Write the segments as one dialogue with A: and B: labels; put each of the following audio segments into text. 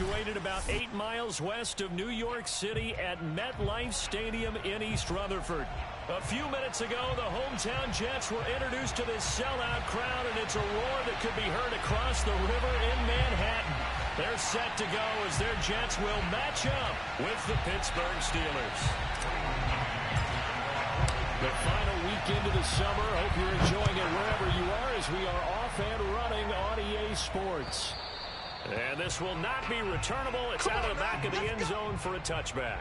A: situated about 8 miles west of New York City at MetLife Stadium in East Rutherford. A few minutes ago, the hometown Jets were introduced to this sellout crowd, and it's a roar that could be heard across the river in Manhattan. They're set to go as their Jets will match up with the Pittsburgh Steelers. The final week into the summer. Hope you're enjoying it wherever you are as we are off and running on EA Sports. And this will not be returnable. It's out of the back of the end zone for a touchback.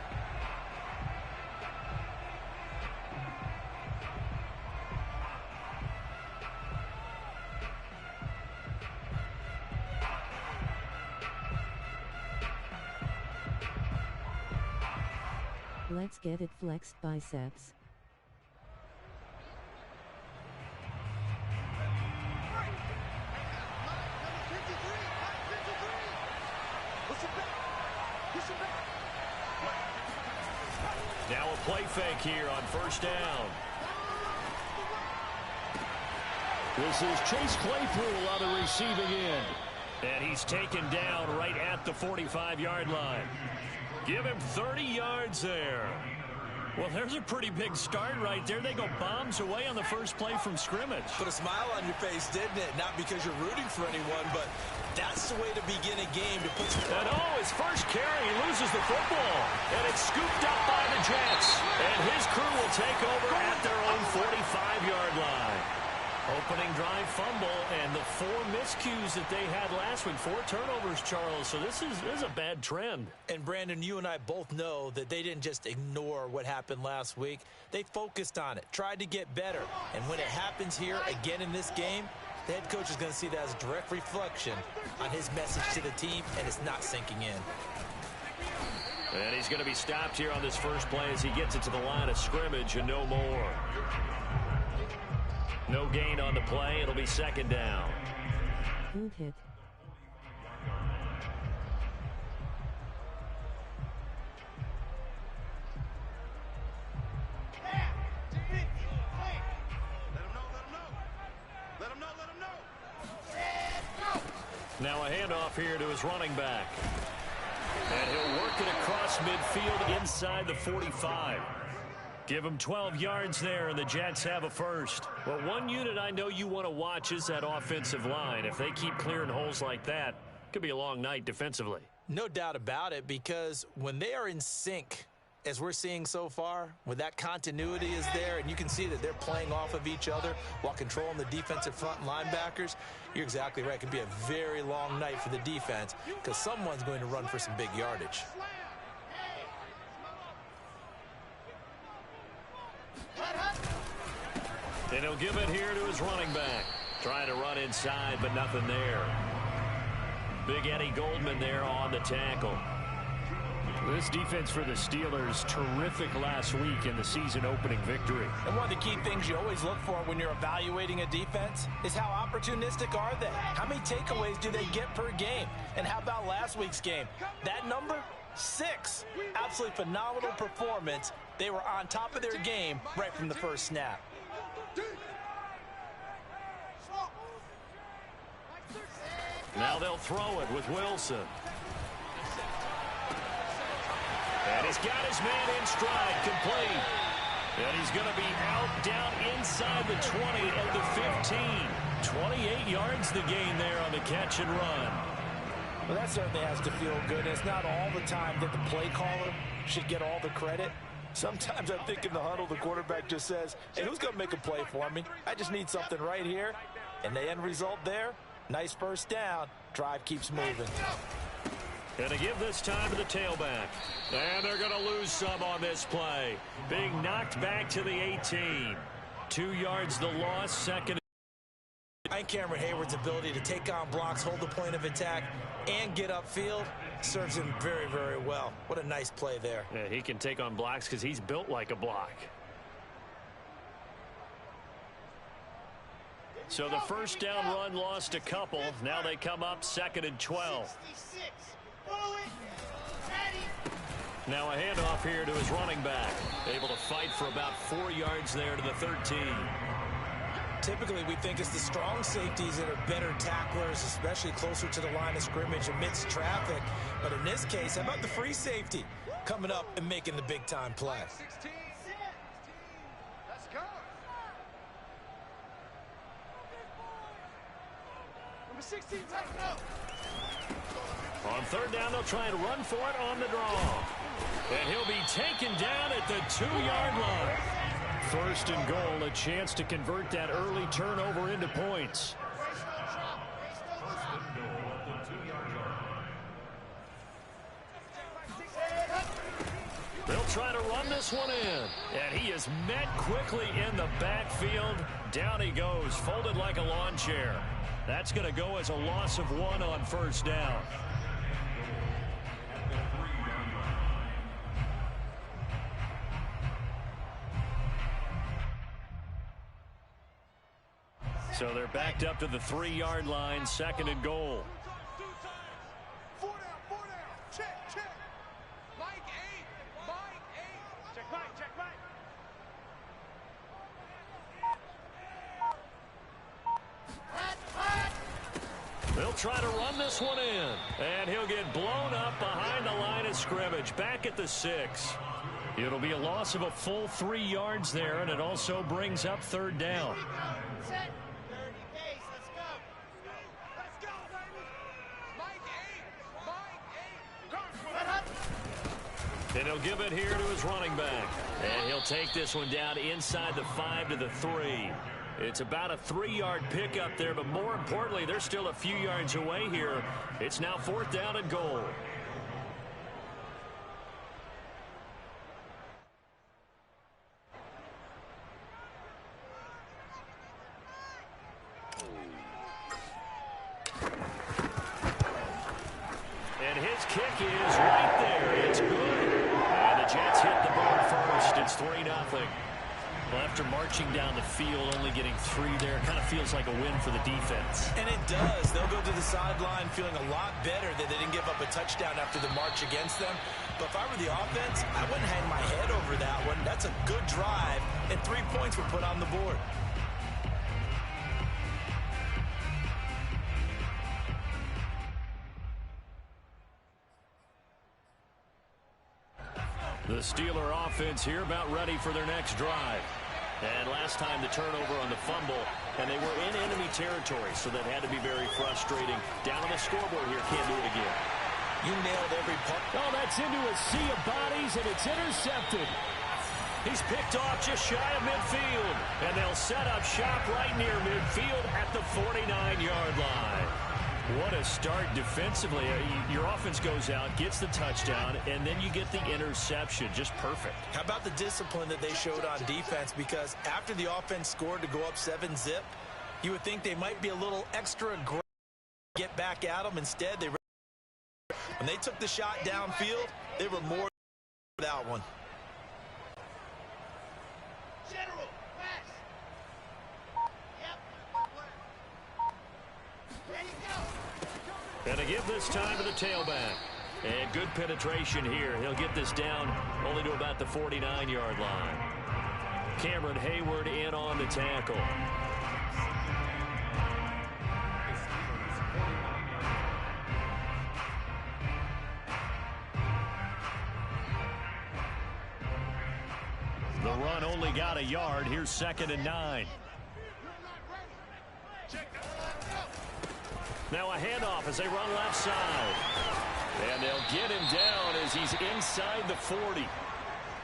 B: Let's get it flexed biceps.
A: Now a play fake here on first down. This is Chase Claypool on the receiving end. And he's taken down right at the 45-yard line. Give him 30 yards there. Well, there's a pretty big start right there. They go bombs away on the first play from scrimmage.
C: Put a smile on your face, didn't it? Not because you're rooting for anyone, but that's the way to begin a game. To put
A: and his first carry, he loses the football. And it's scooped up by the Jets. And his crew will take over at their own 45-yard line. Opening drive fumble, and the 4 miscues that they had last week. 4 turnovers, Charles. So this is a bad trend.
C: And, Brandon, you and I both know that they didn't just ignore what happened last week. They focused on it, tried to get better. And when it happens here again in this game, the head coach is going to see that as a direct reflection on his message to the team, and it's not sinking in.
A: And he's going to be stopped here on this first play as he gets it to the line of scrimmage and no more. No gain on the play. It'll be second down.
B: Good hit.
A: Now a handoff here to his running back. And he'll work it across midfield inside the 45. Give him 12 yards there, and the Jets have a first. Well, one unit I know you want to watch is that offensive line. If they keep clearing holes like that, it could be a long night defensively.
C: No doubt about it, because when they are in sync, as we're seeing so far, when that continuity is there, and you can see that they're playing off of each other while controlling the defensive front and linebackers, you're exactly right. It could be a very long night for the defense because someone's going to run for some big yardage.
A: And he'll give it here to his running back. Trying to run inside, but nothing there. Big Eddie Goldman there on the tackle.
D: This defense for the Steelers, terrific last week in the season-opening victory.
C: And one of the key things you always look for when you're evaluating a defense is how opportunistic are they? How many takeaways do they get per game? And how about last week's game? That number? 6. Absolutely phenomenal performance. They were on top of their game right from the first snap.
A: Now they'll throw it with Wilson. And he's got his man in stride, complete. And he's going to be out down inside the 20 at the 15. 28 yards the gain there on the catch and run.
C: Well, that certainly has to feel good. It's not all the time that the play caller should get all the credit. Sometimes I think in the huddle, the quarterback just says, hey, who's going to make a play for me? I just need something right here. And the end result there, nice first down. Drive keeps moving.
A: Going to give this time to the tailback. And they're going to lose some on this play. Being knocked back to the 18. 2 yards the loss, second.
C: And Cameron Hayward's ability to take on blocks, hold the point of attack, and get upfield serves him very, very well. What a nice play there.
A: Yeah, he can take on blocks because he's built like a block. So the first down run lost a couple. Now they come up second and 12. Now a handoff here to his running back. Able to fight for about 4 yards there to the 13.
C: Typically, we think it's the strong safeties that are better tacklers, especially closer to the line of scrimmage amidst traffic. But in this case, how about the free safety coming up and making the big-time play?
E: 16. Let's go. Number 16, take it up.
A: On third down, they'll try and run for it on the draw. And he'll be taken down at the 2-yard line. First and goal, a chance to convert that early turnover into points. They'll try to run this one in. And he is met quickly in the backfield. Down he goes, folded like a lawn chair. That's going to go as a loss of 1 on first down. So they're backed up to the 3-yard line, second and goal.
E: 4 down. Check. Mike 8. Check Mike.
A: They'll try to run this one in. And he'll get blown up behind the line of scrimmage, back at the 6. It'll be a loss of a full 3 yards there, and it also brings up third down.
E: Set. 30 pace. Let's go. Let's go, baby. Mike 8.
A: And he'll give it here to his running back. And he'll take this one down inside the 5 to the 3. It's about a 3-yard pickup there, but more importantly, they're still a few yards away here. It's now 4th down and goal. And his kick is right there. It's good. And the Jets hit the board first. It's 3-0. Well, after marching down the field, only getting 3 there, kind of feels like a win for the defense.
C: And it does. They'll go to the sideline feeling a lot better that they didn't give up a touchdown after the march against them. But if I were the offense, I wouldn't hang my head over that one. That's a good drive, and 3 points were put on the board.
A: The Steeler offense here about ready for their next drive. And last time the turnover on the fumble, and they were in enemy territory, so that had to be very frustrating. Down on the scoreboard here, can't do it again.
C: You nailed every part.
A: Oh, that's into a sea of bodies, and it's intercepted. He's picked off just shy of midfield, and they'll set up shop right near midfield at the 49-yard line. What a start defensively. Your offense goes out, gets the touchdown, and then you get the interception. Just perfect.
C: How about the discipline that they showed on defense? Because after the offense scored to go up 7-zip, you would think they might be a little extra aggressive to get back at them. Instead, when they took the shot downfield, they were more than that one.
E: General, pass. Yep. Ready, go.
A: And to give this time to the tailback. And good penetration here. He'll get this down only to about the 49-yard line. Cameron Hayward in on the tackle. The run only got a yard. Here's 2nd and 9. Now a handoff as they run left side. And they'll get him down as he's inside the 40.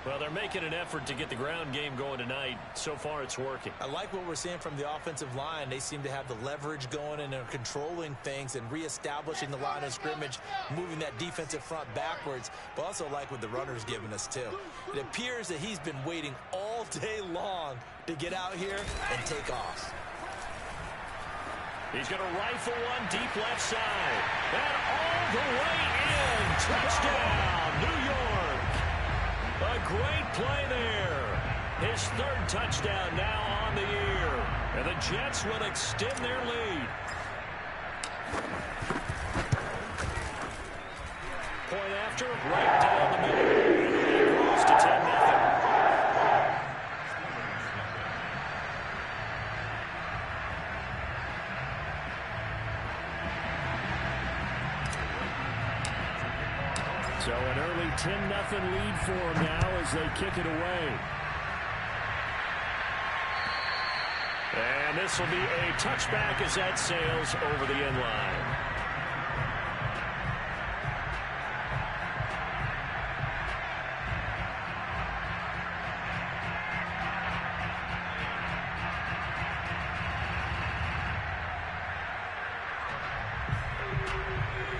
A: Well, they're making an effort to get the ground game going tonight. So far, it's working.
C: I like what we're seeing from the offensive line. They seem to have the leverage going and are controlling things and reestablishing the line of scrimmage, moving that defensive front backwards. But also like what the runner's giving us, too. It appears that he's been waiting all day long to get out here and take off.
A: He's going to rifle one deep left side. And all the way in. Touchdown, New York. A great play there. His 3rd touchdown now on the year. And the Jets will extend their lead. Point after, right down the middle. It grows to 10-0.
D: 10-0 lead for them now as they kick it away. And this will be a touchback as that sails over the end line.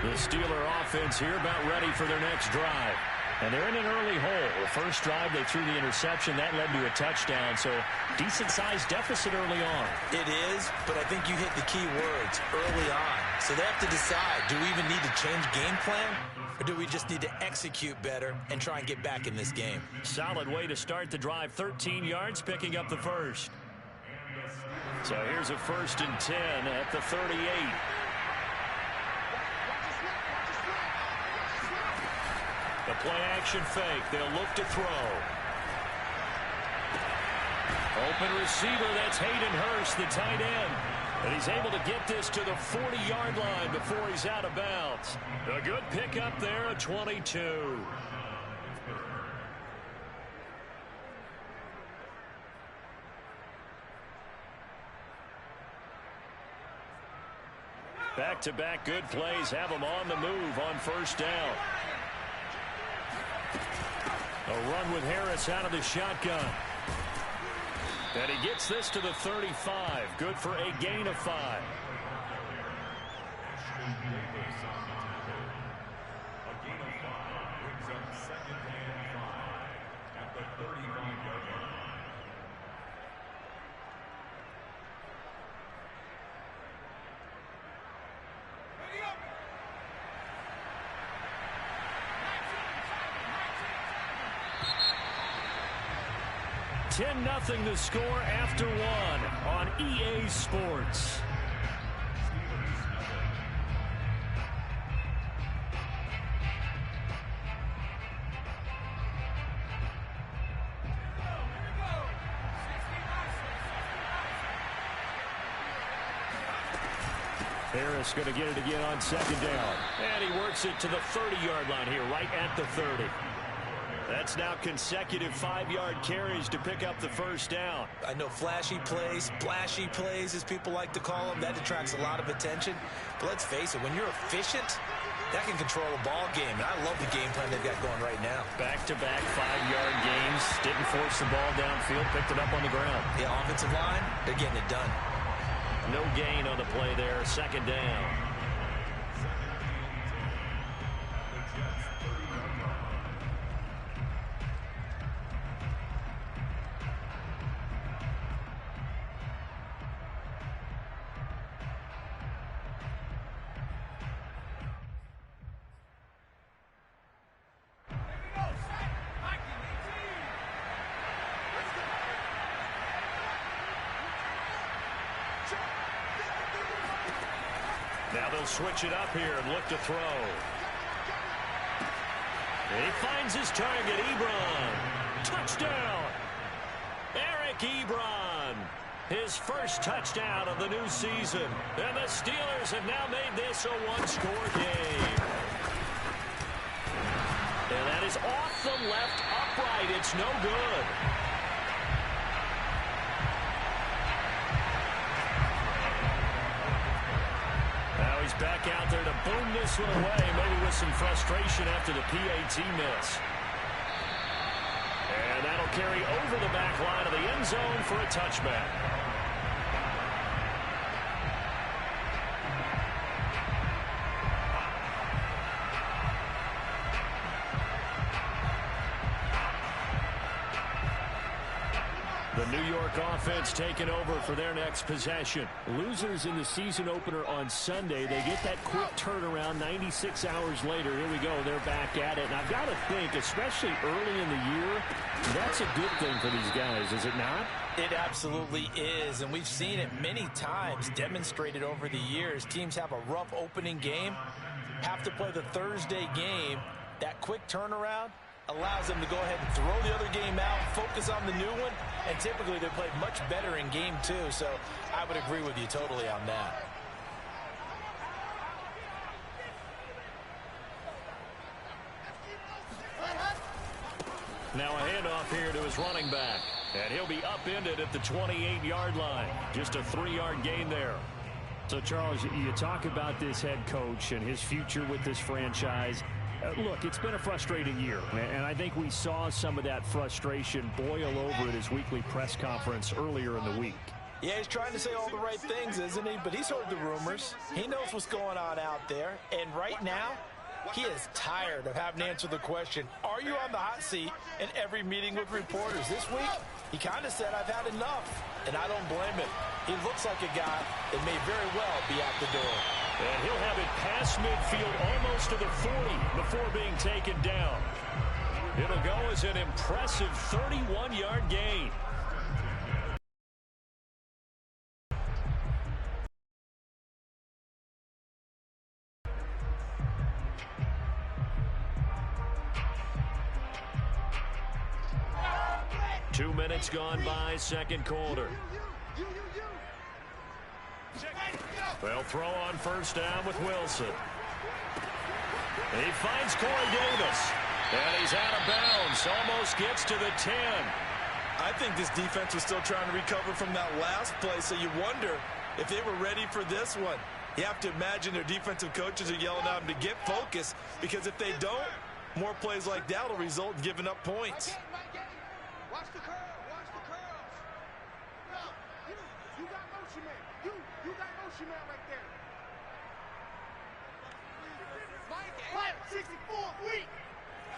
D: The Steeler offense here about ready for their next drive. And they're in an early hole. The first drive, they threw the interception. That led to a touchdown. So decent-sized deficit early on.
C: It is, but I think you hit the key words early on. So they have to decide, do we even need to change game plan? Or do we just need to execute better and try and get back in this game?
D: Solid way to start the drive. 13 yards, picking up the first. So here's a 1st and 10 at the 38. The play-action fake. They'll look to throw. Open receiver. That's Hayden Hurst, the tight end. And he's able to get this to the 40-yard line before he's out of bounds. A good pickup there, a 22. Back-to-back good plays have them on the move on 1st down. A run with Harris out of the shotgun. And he gets this to the 35. Good for a gain of 5. Nothing to score after 1 on EA Sports. Harris going to get it again on 2nd down. And he works it to the 30-yard line here, right at the 30. That's now consecutive 5-yard carries to pick up the 1st down.
C: I know flashy plays, splashy plays, as people like to call them, that attracts a lot of attention. But let's face it, when you're efficient, that can control a ball game. And I love the game plan they've got going right now.
D: Back-to-back 5-yard gains. Didn't force the ball downfield, picked it up on the ground.
C: The offensive line, they're getting it done.
D: No gain on the play there, 2nd down. Now they'll switch it up here and look to throw. And he finds his target, Ebron. Touchdown! Eric Ebron. His first touchdown of the new season. And the Steelers have now made this a 1-score game. And that is off the left upright. It's no good. Now he's back out there to boom this one away, maybe with some frustration after the PAT miss. And that'll carry over the back line of the end zone for a touchback. The New York offense taking over for their next possession. Losers in the season opener on Sunday. They get that quick turnaround 96 hours later. Here we go. They're back at it. And I've got to think, especially early in the year, that's a good thing for these guys, is it not?
C: It absolutely is, and we've seen it many times demonstrated over the years. Teams have a rough opening game, have to play the Thursday game. That quick turnaround allows them to go ahead and throw the other game out, focus on the new one, and typically they play much better in game 2, so I would agree with you totally on that.
A: Now a handoff here to his running back. And he'll be upended at the 28-yard line. Just a 3-yard gain there.
D: So, Charles, you talk about this head coach and his future with this franchise. Look, it's been a frustrating year, and I think we saw some of that frustration boil over at his weekly press conference earlier in the week.
C: Yeah, he's trying to say all the right things, isn't he? But he's heard the rumors. He knows what's going on out there. And right now, he is tired of having to answer the question, are you on the hot seat in every meeting with reporters? This week, he kind of said, I've had enough. And I don't blame him. He looks like a guy that may very well be out the door.
A: And he'll have it past midfield almost to the 40 before being taken down. It'll go as an impressive 31-yard gain. Two minutes gone by, second quarter. They'll throw on first down with Wilson. He finds Corey Davis. And he's out of bounds. Almost gets to the 10.
C: I think this defense was still trying to recover from that last play, so you wonder if they were ready for this one. You have to imagine their defensive coaches are yelling at them to get focused, because if they don't, more plays like that will result in giving up points.
E: Watch the curl. Watch the curls. No, you got motion man. You got motion man right there. Mike, 64, weak.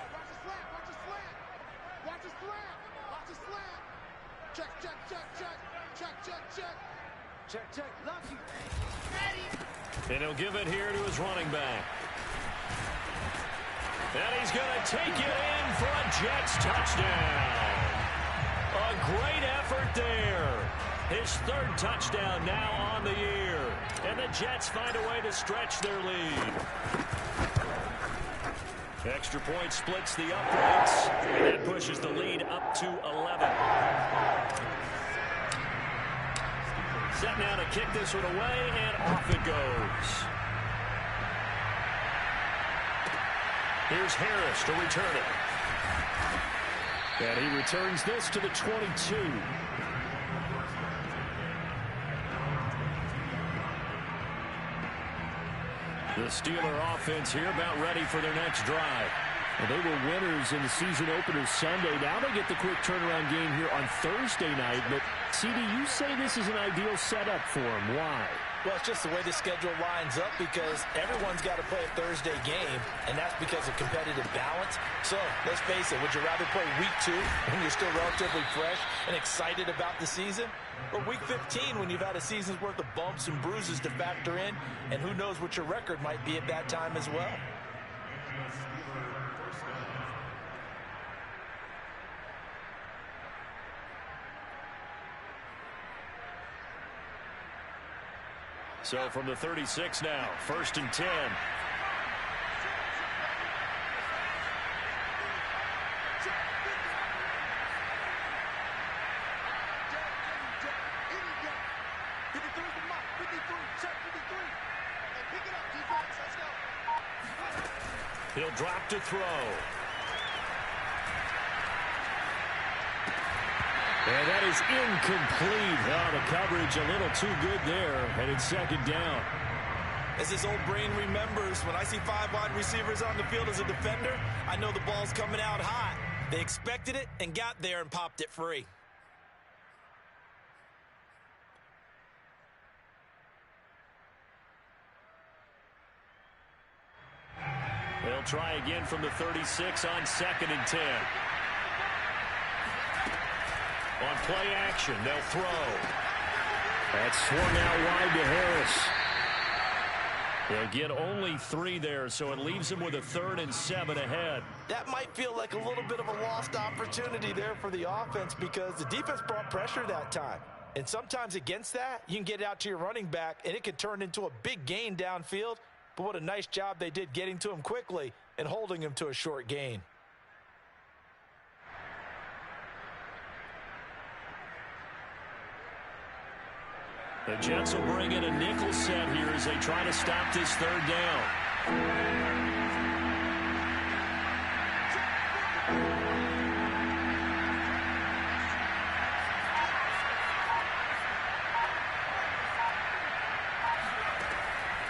E: Watch the slant. Watch the slant. Watch the slant. Watch the slant. Check, check, check, check. Check, check, check. Check, check. Lucky. Ready.
A: And he'll give it here to his running back. And he's going to take it in for a Jets touchdown. A great effort there. His third touchdown now on the year. And the Jets find a way to stretch their lead. Extra point splits the uprights. And that pushes the lead up to 11. Set now to kick this one away, and off it goes. Here's Harris to return it. And he returns this to the 22. The Steeler offense here about ready for their next drive. Well, they were winners in the season opener Sunday. Now they get the quick turnaround game here on Thursday night. But, CD, you say this is an ideal setup for them. Why?
C: Well, it's just the way the schedule lines up, because everyone's got to play a Thursday game, and that's because of competitive balance. So, let's face it, would you rather play week 2 when you're still relatively fresh and excited about the season? Or week 15 when you've had a season's worth of bumps and bruises to factor in, and who knows what your record might be at that time as well?
A: So from the 36 now, 1st and 10. He'll drop to throw. And that is incomplete. Oh, the coverage a little too good there, and it's second down.
C: As his old brain remembers, when I see 5 wide receivers on the field as a defender, I know the ball's coming out hot. They expected it and got there and popped it free.
A: They'll try again from the 36 on 2nd and 10. On play action, they'll throw. That's swung out wide to Harris. They'll get only 3 there, so it leaves them with a 3rd and 7 ahead.
C: That might feel like a little bit of a lost opportunity there for the offense, because the defense brought pressure that time. And sometimes against that, you can get it out to your running back, and it could turn into a big gain downfield. But what a nice job they did getting to him quickly and holding him to a short gain.
A: The Jets will bring in a nickel set here as they try to stop this 3rd down.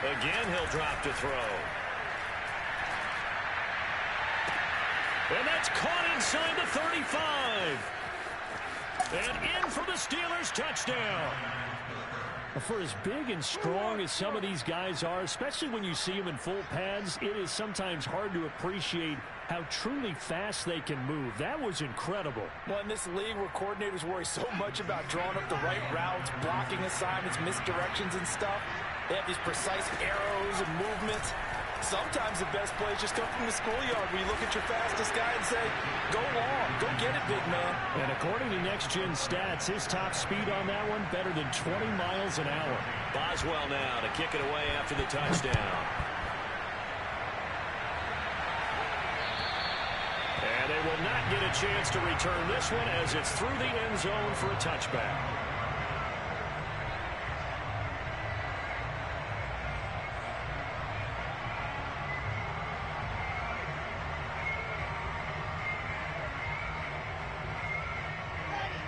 D: Again, he'll drop to throw. And that's caught inside the 35. And in for the Steelers touchdown. For as big and strong as some of these guys are, especially when you see them in full pads, it is sometimes hard to appreciate how truly fast they can move. That was incredible.
C: Well, in this league where coordinators worry so much about drawing up the right routes, blocking assignments, misdirections and stuff, they have these precise arrows and movements. Sometimes the best plays just come from the schoolyard where you look at your fastest guy and say, go long, go get it, big man.
D: And according to Next Gen Stats, his top speed on that one better than 20 miles an hour.
A: Boswell now to kick it away after the touchdown. And they will not get a chance to return this one as it's through the end zone for a touchback.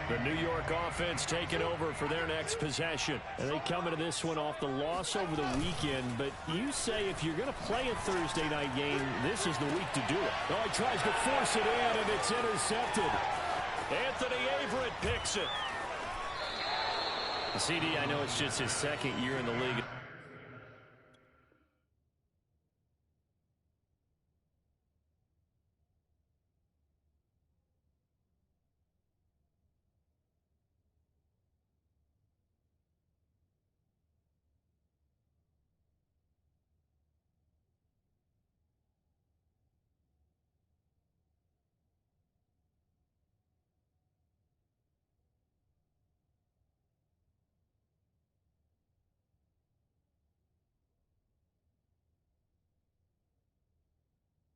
A: The New York offense taking over for their next possession. And they come into this one off the loss over the weekend. But you say if you're going to play a Thursday night game, this is the week to do it.
D: Oh, he tries to force it in, and it's intercepted.
A: Anthony Averett picks it.
D: CD, I know it's just his second year in the league.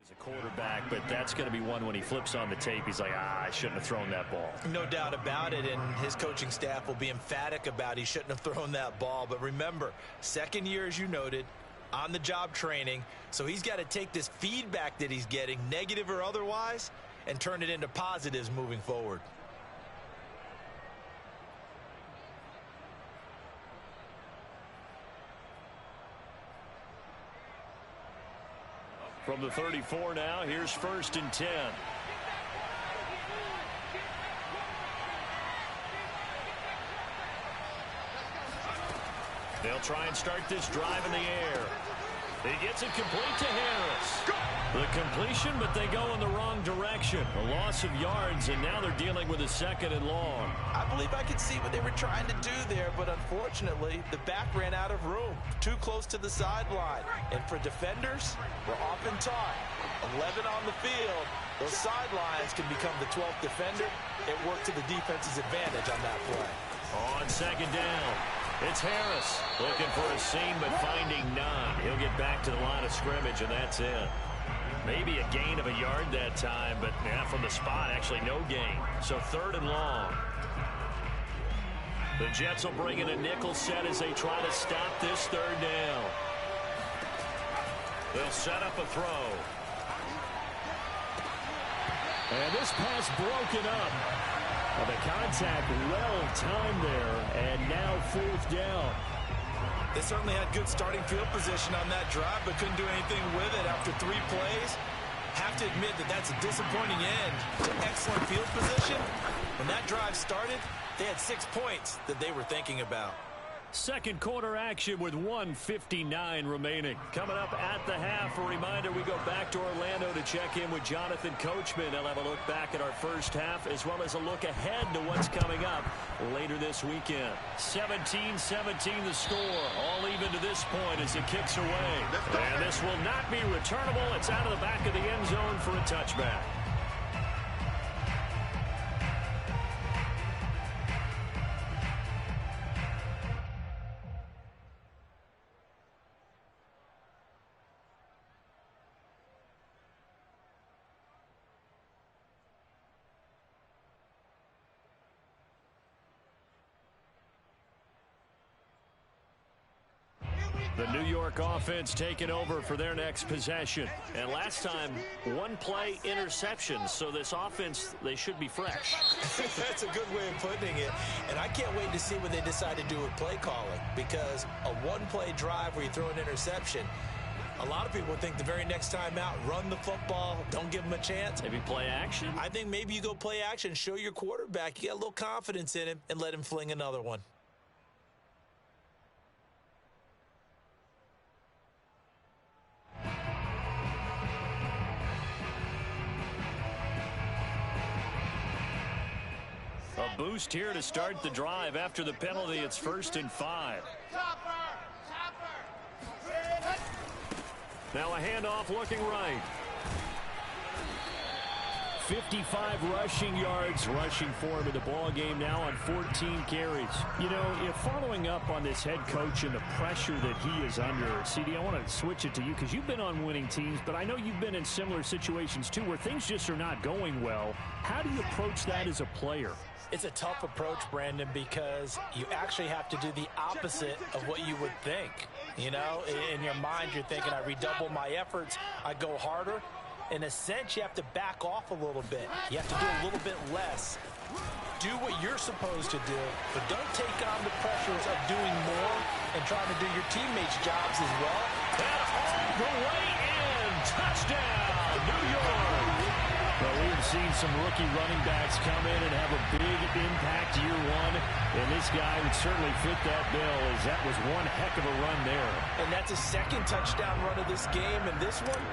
D: As a quarterback, but that's going to be one when he flips on the tape. He's like, I shouldn't have thrown that ball.
C: No doubt about it, and his coaching staff will be emphatic about he shouldn't have thrown that ball. But remember, second year, as you noted, on-the-job training, so he's got to take this feedback that he's getting, negative or otherwise, and turn it into positives moving forward.
D: From the 34 now, here's 1st and 10. They'll try and start this drive in the air. He gets it complete to Harris. The completion, but they go in the wrong direction. A loss of yards, and now they're dealing with a 2nd and long.
C: I believe I could see what they were trying to do there, but unfortunately, the back ran out of room. Too close to the sideline. And for defenders, we're often taught, 11 on the field, those sidelines can become the 12th defender. It worked to the defense's advantage on that play.
D: On 2nd down, it's Harris looking for a seam, but finding none. He'll get back to the line of scrimmage, and that's it. Maybe a gain of a yard that time, but from the spot, actually no gain. So 3rd and long. The Jets will bring in a nickel set as they try to stop this 3rd down. They'll set up a throw. And this pass broken up. Well, the contact well timed there, and now 4th down.
C: They certainly had good starting field position on that drive, but couldn't do anything with it after 3 plays. Have to admit that that's a disappointing end to excellent field position. When that drive started, they had 6 points that they were thinking about.
D: Second quarter action with 1:59 remaining. Coming up at the half, a reminder we go back to Orlando to check in with Jonathan Coachman. They'll have a look back at our first half as well as a look ahead to what's coming up later this weekend. 17-17 the score. All even to this point as it kicks away. And this will not be returnable. It's out of the back of the end zone for a touchback. The New York offense taking over for their next possession. And last time, one play interception. So this offense, they should be fresh.
C: That's a good way of putting it. And I can't wait to see what they decide to do with play calling. Because a one-play drive where you throw an interception, a lot of people think the very next time out, run the football, don't give them a chance.
D: Maybe play action?
C: I think maybe you go play action, show your quarterback, you got a little confidence in him, and let him fling another one.
D: A boost here to start the drive. After the penalty, it's 1st and 5. Now a handoff looking right. 55 rushing yards rushing for him in the ball game now on 14 carries. You know, if following up on this head coach and the pressure that he is under, CD, I want to switch it to you because you've been on winning teams, but I know you've been in similar situations too where things just are not going well. How do you approach that as a player?
C: It's a tough approach, Brandon, because you actually have to do the opposite of what you would think. You know, in your mind, you're thinking, I redouble my efforts, I go harder. In a sense, you have to back off a little bit. You have to do a little bit less. Do what you're supposed to do, but don't take on the pressures of doing more and trying to do your teammates' jobs as well.
D: And all the way in. Touchdown, New York. Well, we have seen some rookie running backs come in and have a big impact year one, and this guy would certainly fit that bill as that was one heck of a run there.
C: And that's a second touchdown run of this game, and this one,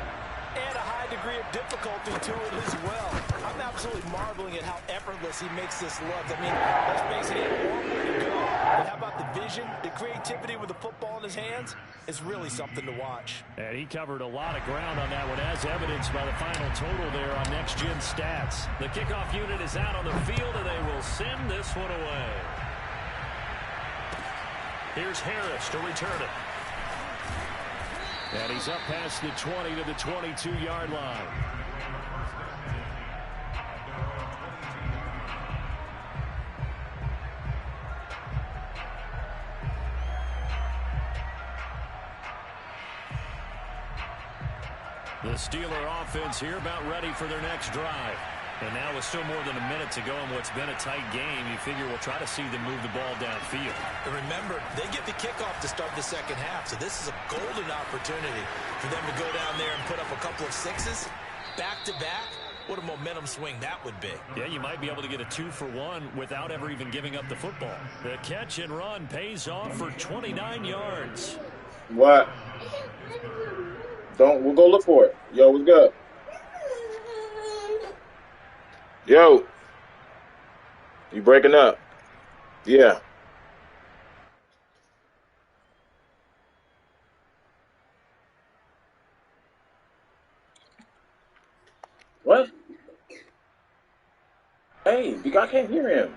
C: add a high degree of difficulty to it as well. I'm absolutely marveling at how effortless he makes this look. I mean, let's face it, he had a long way to go. But how about the vision, the creativity with the football in his hands? It's really something to watch.
D: And he covered a lot of ground on that one, as evidenced by the final total there on Next Gen Stats. The kickoff unit is out on the field, and they will send this one away. Here's Harris to return it. And he's up past the 20 to the 22-yard line. The Steeler offense here about ready for their next drive. And now with still more than a minute to go in what's been a tight game, you figure we'll try to see them move the ball downfield.
C: And remember, they get the kickoff to start the second half, so this is a golden opportunity for them to go down there and put up a couple of sixes back-to-back. What a momentum swing that would be.
D: Yeah, you might be able to get a 2-for-1 without ever even giving up the football. The catch and run pays off for 29 yards.
F: What? We'll go look for it. Yo, what's good? Yo. You breaking up? Yeah. What? Hey, I can't hear him.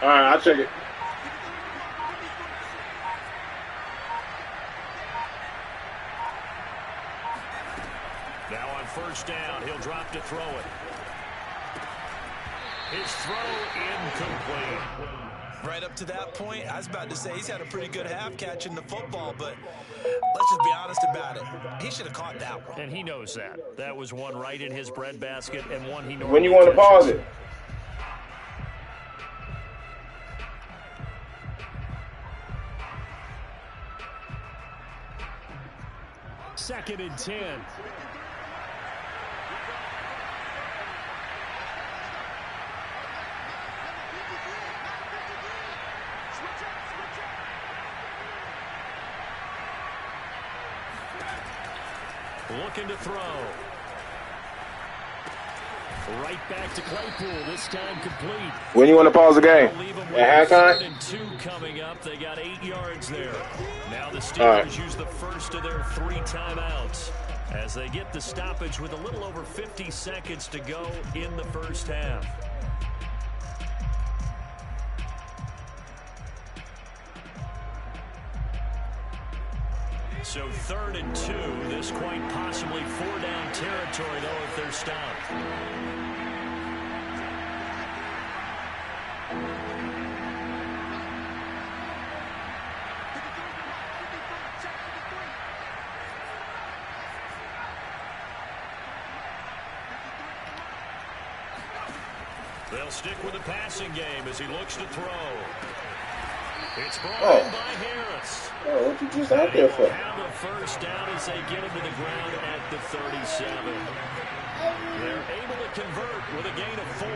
F: All right, I'll check it.
D: Now on first down, he'll drop to throw it. His throw incomplete.
C: Right up to that point, I was about to say he's had a pretty good half catching the football, but let's just be honest about it. He should have caught that one.
D: And he knows that. That was one right in his breadbasket and one he normally
F: When you want to pause it.
D: Second and 10. Looking to throw. Right back to Claypool, this time complete.
F: When you want to pause the game? At halftime?
D: And 2 coming up. They got 8 yards there. Now the Steelers use the first of their 3 timeouts as they get the stoppage with a little over 50 seconds to go in the first half. So 3rd and 2. This quite possibly 4-down territory, though, if they're stopped.
A: They'll stick with the passing game as he looks to throw. It's brought in by Harris.
F: Oh, what you just out there for?
A: Have a first down as they get him to the ground at the 37. They're able to convert with a gain of 4.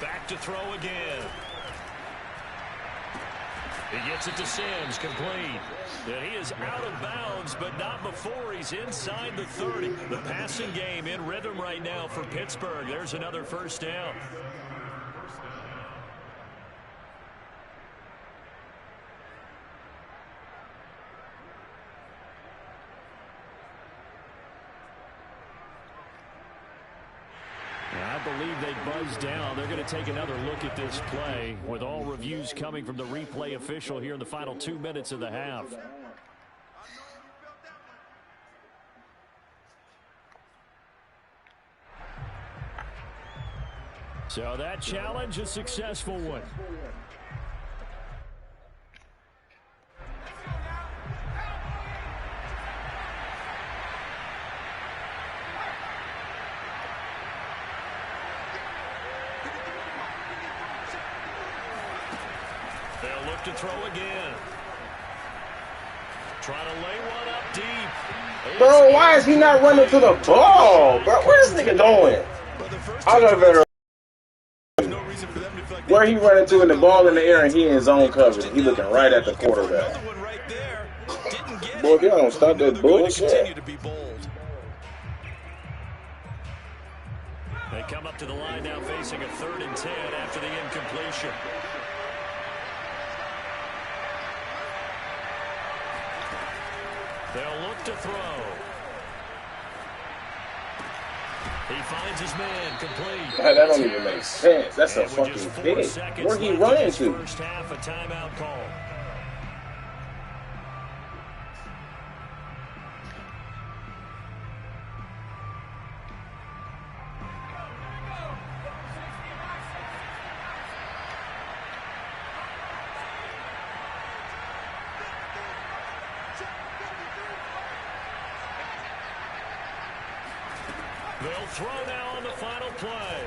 A: Back to throw again. He gets it to Sims, complete. And he is out of bounds, but not before he's inside the 30. The passing game in rhythm right now for Pittsburgh. There's another first down. I believe they buzzed down. They're going to take another look at this play with all reviews coming from the replay official here in the final 2 minutes of the half. So that challenge, a successful one. They'll look to throw again. Trying to lay one up deep.
F: Bro, why is he not running to the ball? Bro, where's this nigga going? I got better. Where he running to in the ball in the air and he in zone coverage. He looking right at the quarterback. Boy, if y'all don't stop that bullshit.
A: They come up to the line now facing a 3rd and 10 after the incompletion. They'll look to throw. He finds his man, complete.
F: That don't even make sense. That's a fucking big. Where he running to?
A: First half, a timeout call. They'll throw now on the final play.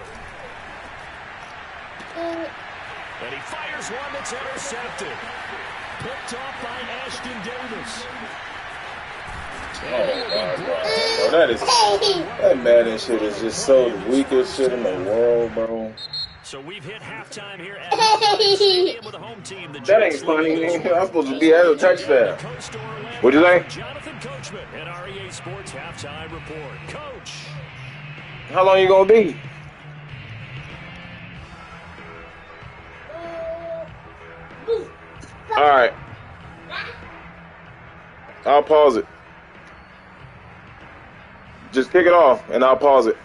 A: And he fires one that's intercepted. Picked off by Ashton Davis.
F: Oh my God, bro. That Madden shit is just so the weakest shit in the world, bro.
A: So we've hit halftime here at Stadium with a home team.
F: That ain't funny. I'm supposed to be at a touchdown. What'd you say?
A: Jonathan Coachman at REA Sports halftime report. Coach.
F: How long you gonna be? All right. I'll pause it. Just kick it off, and I'll pause it.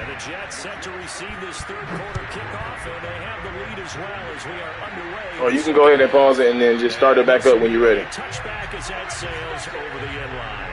A: And the Jets set to receive this 3rd quarter kickoff, and they have the lead as well as we are underway.
F: Or you can go ahead and pause it and then just start it back up when you're ready.
A: Touchback as that sails over the end line.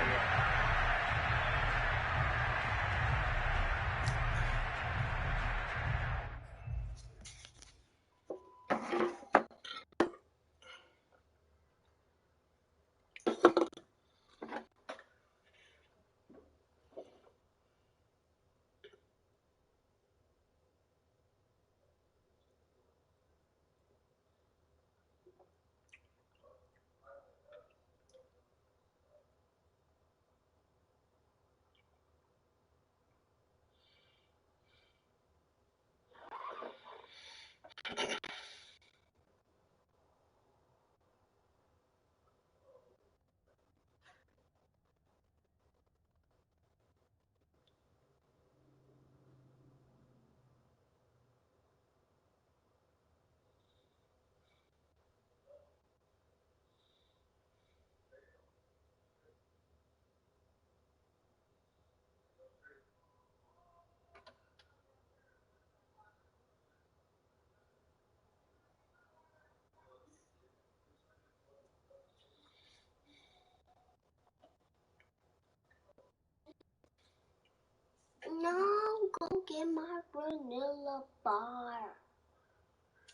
G: granola bar.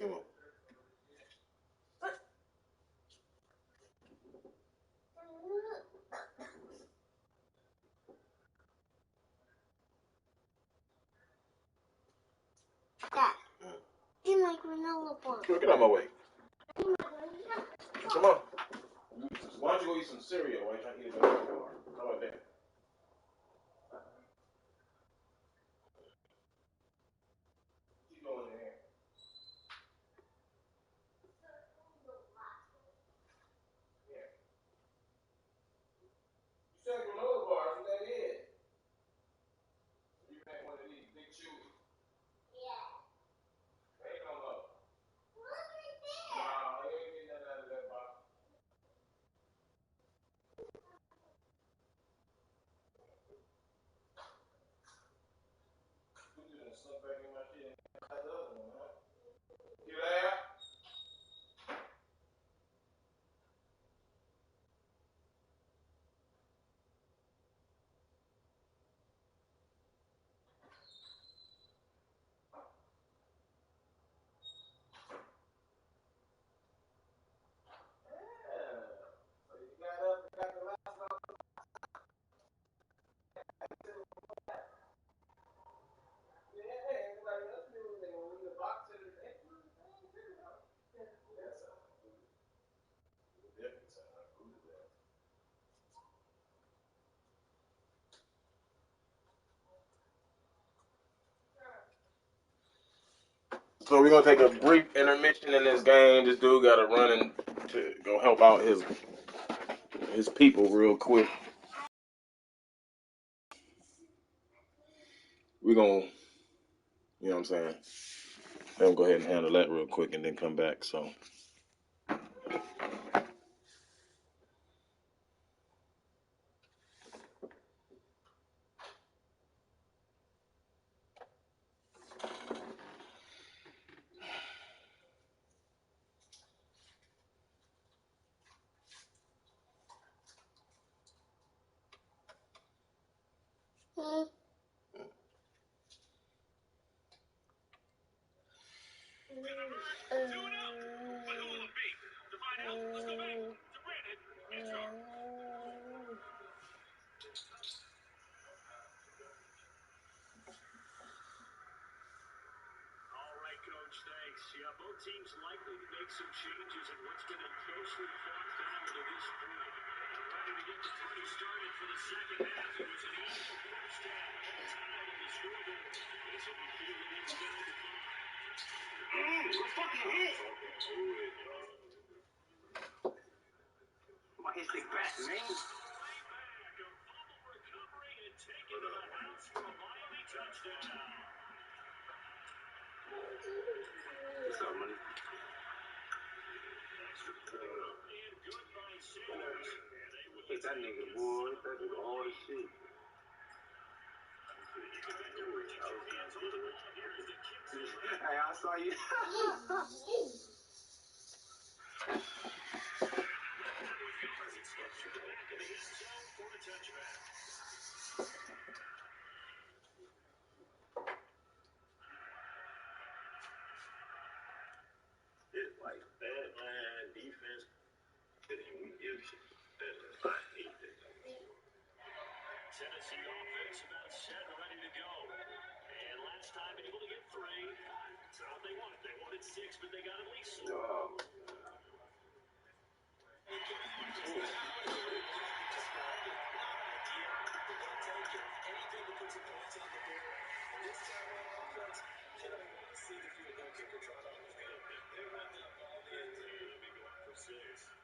F: Oh.
G: Dad, eat my granola bar.
F: Get out of my way. Come on. Why don't you go eat some cereal while you're trying to eat a granola bar? How about that? Keep going in there. Yeah. You said granola bars, what that is? You had one of these big chewy.
G: Yeah.
F: Ain't no more.
G: Look right there.
F: No, you ain't getting nothing out of that box. You just gonna slip back in my shit and have the other one, huh? You there? So we're gonna take a brief intermission in this game. This dude got to run and to go help out his people real quick. We're gonna, you know what I'm saying? Let him go ahead and handle that real quick and then come back. So.
D: Coach, thanks. Yeah, both teams likely to make some changes in what's been a closely fought battle to this point. Ready to get the party started for the second half. It was an even first half. Tied in the scoreboard. This will be fielded inside the 5.
H: Good fucking hit. Come on, hit the back, man.
D: Way back. A fumble recovery and taken to the house for a Miami touchdown.
H: What's up, money?
D: Extra point up and good by Sanders. And they will
H: Hit that nigga, boy. That nigga all the shit. Hey, I saw you. It's like bad line defense. And we give shit. I hate that.
D: Tennessee offense about set and ready to go. And last time able to get 3. It's not what they wanted. They wanted 6, but they got at least 4.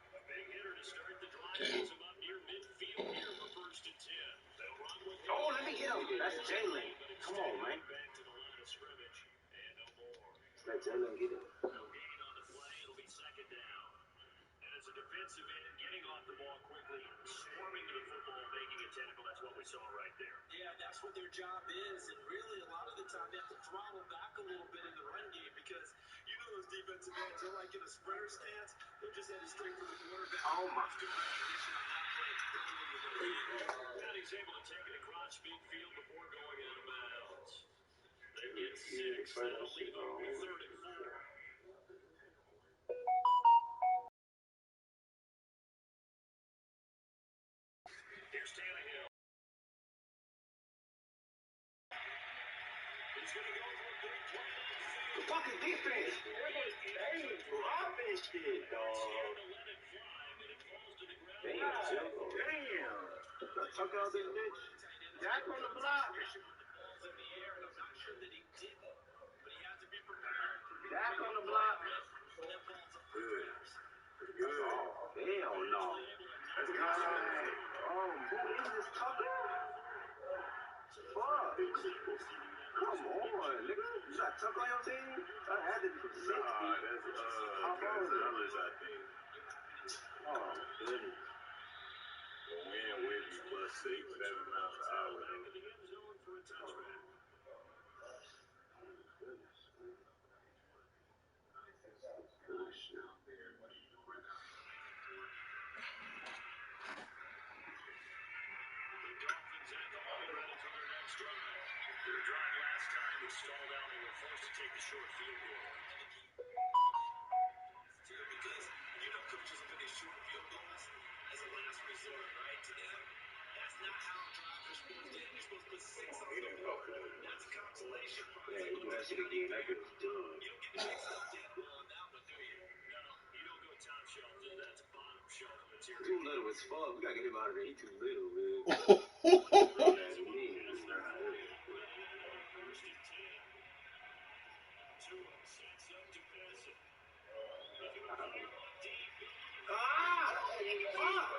D: A big hitter to start the drive. Puts him up near midfield here for 1st and 10. They'll run with it.
H: Oh, let me get him. That's Jalen. Come on, man.
D: Back to the line of scrimmage. And no more.
H: Let Jalen get it.
D: No gain on the play. It'll be 2nd down. And as a defensive end, getting off the ball quickly, swarming to the football, making a tackle. That's what we saw right there.
C: Yeah, that's what their job is. And really, a lot of the time, they have to throttle back a little bit in the run game because you know those defensive ends, they're like in a sprinter stance. They're just headed straight for the quarterback.
H: Oh, my.
D: Now he's able to take it across midfield before going out of bounds.
H: They get 6. That'll leave them 3rd and 4. Here's Tannehill. He's going to go for 3 plays.
E: The fucking defense. Hey, dropping shit, dog. Damn, Jill. Damn. Tuck out this bitch. Jack on the block. Jack on the block. Good. Good. Hell no. That's kind of like, who is this Tucker? Fuck. Come on, nigga. You got Tucker on your team? That had to be from 60.
H: Nah, that's Gonzalez, I think.
E: Oh, goodness.
H: Wind with you plus 6, 7 miles an hour.
E: Good shit.
A: Dolphins had the ball ready for their next drive. Their drive last time was stalled out. They were forced to take the short field goal.
I: Because coaches look at these short field goals as a last resort, right? To them, that's not how drives are supposed to end. You're supposed to put 6 on the board. That's a consolation prize.
E: Yeah, you do that shit again. That bitch done.
I: You don't get to make stuff dead well on that one, do you?
A: No, you don't go top shelf. That's bottom shelf material.
E: Too little as fuck. We gotta get him out of there. He too little, man. That's me. That's not good.
A: First and 10. Tua sets up to pass it.
E: Ah! Fuck!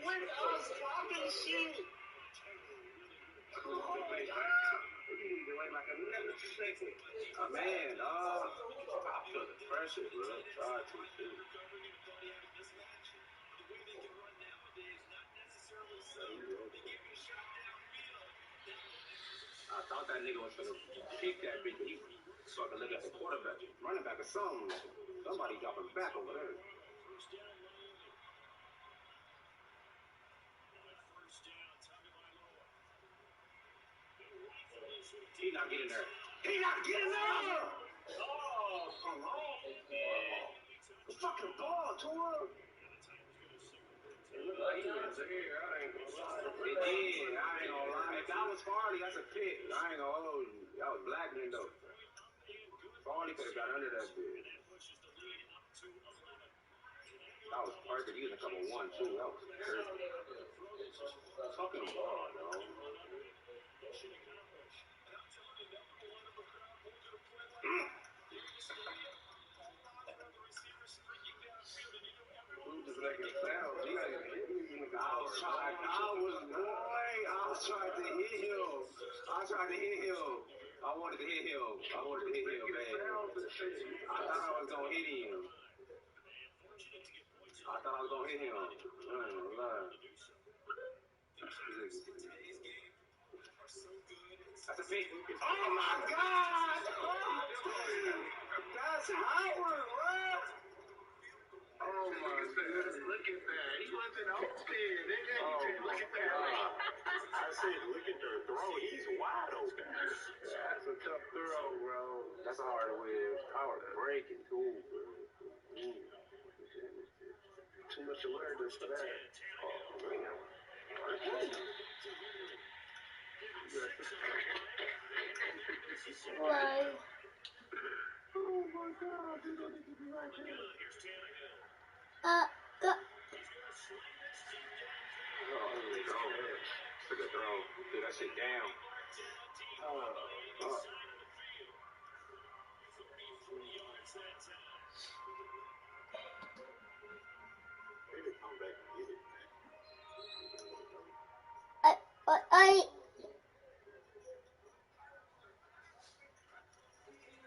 E: What else fucking shit? Man, I feel the pressure, bro. Try to do. I thought that nigga was gonna kick that bitch, but he fucking look at the quarterback, running back or something. Somebody got him back over there. He not getting there. He not getting there! Oh, come on. The fucking ball, Tua. It looked like he was here. I ain't gonna lie. It did. I ain't gonna lie. If that was Farley, that's a pick. I ain't gonna hold you. That was Blackman, though. Farley could have got under that bitch. That was perfect. He was in cover 1, too. That was perfect. Fucking ball, dog. Just like a foul. I was trying to hit him. I wanted to hit him. Man. I thought I was gonna hit him. I ain't gonna lie. That's a pick. Oh my God! That's Howard, right? Oh my goodness, look at that. He wasn't open. Look at that.
H: I said, look at the throw. He's wide open.
E: That's a tough throw, bro. That's hard to win. Howard breaking, too, bro. Too much awareness for that. Oh, man.
G: Why?
E: Oh my God, dude, I need to be right here.
G: Go.
E: Took a throw. Threw that shit down.
H: Maybe come back and get it.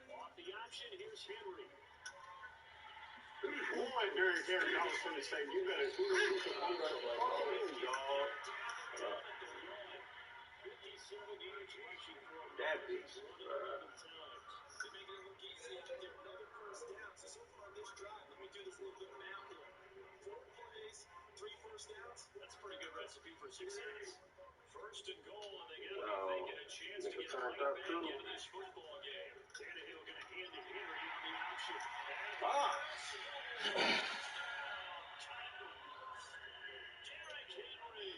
A: Off the option, here's Henry.
H: Boy, Derrick Henry, I was going to say, you better do some dog.
A: 57 yards rushing for a
E: That bitch.
A: That's a pretty good recipe for success. First and goal, and they get
H: Making a chance to get right back into this football game. Tannehill going to hand to Henry on the option. Derrick Henry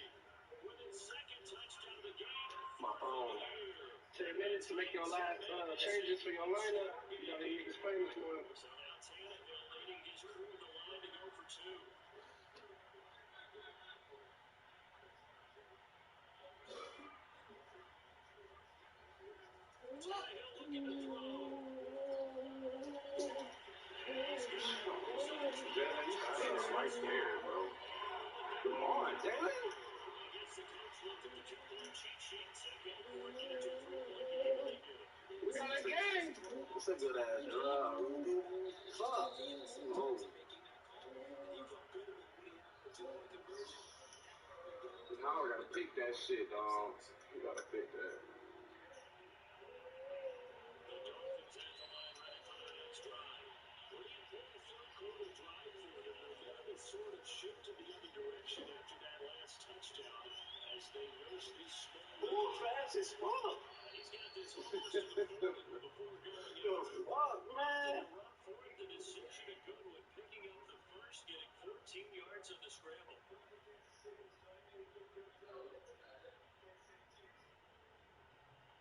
H: with his second touchdown of the game.
J: My phone. 10 minutes to make your life changes for your lineup. You gotta make this famous one.
H: So now Tannehill leading his crew at the line to go for two. Tannehill looking to throw.
J: It's right there, bro. Come on, damn it. We got a game. It's a good ass draw. Fuck. Oh. Now we gotta pick that shit, dog. We gotta pick that.
H: Sort of shifted the other direction after that last touchdown as they rush this small.
J: Ooh, fast as fuck.
H: He's got this almost to the 40 before going in.
J: Fuck, man.
H: Run for it, the decision a good one, picking up the first, getting 14 yards on the scramble.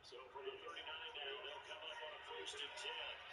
H: So from the 39 now, they'll come up on a 1st and 10.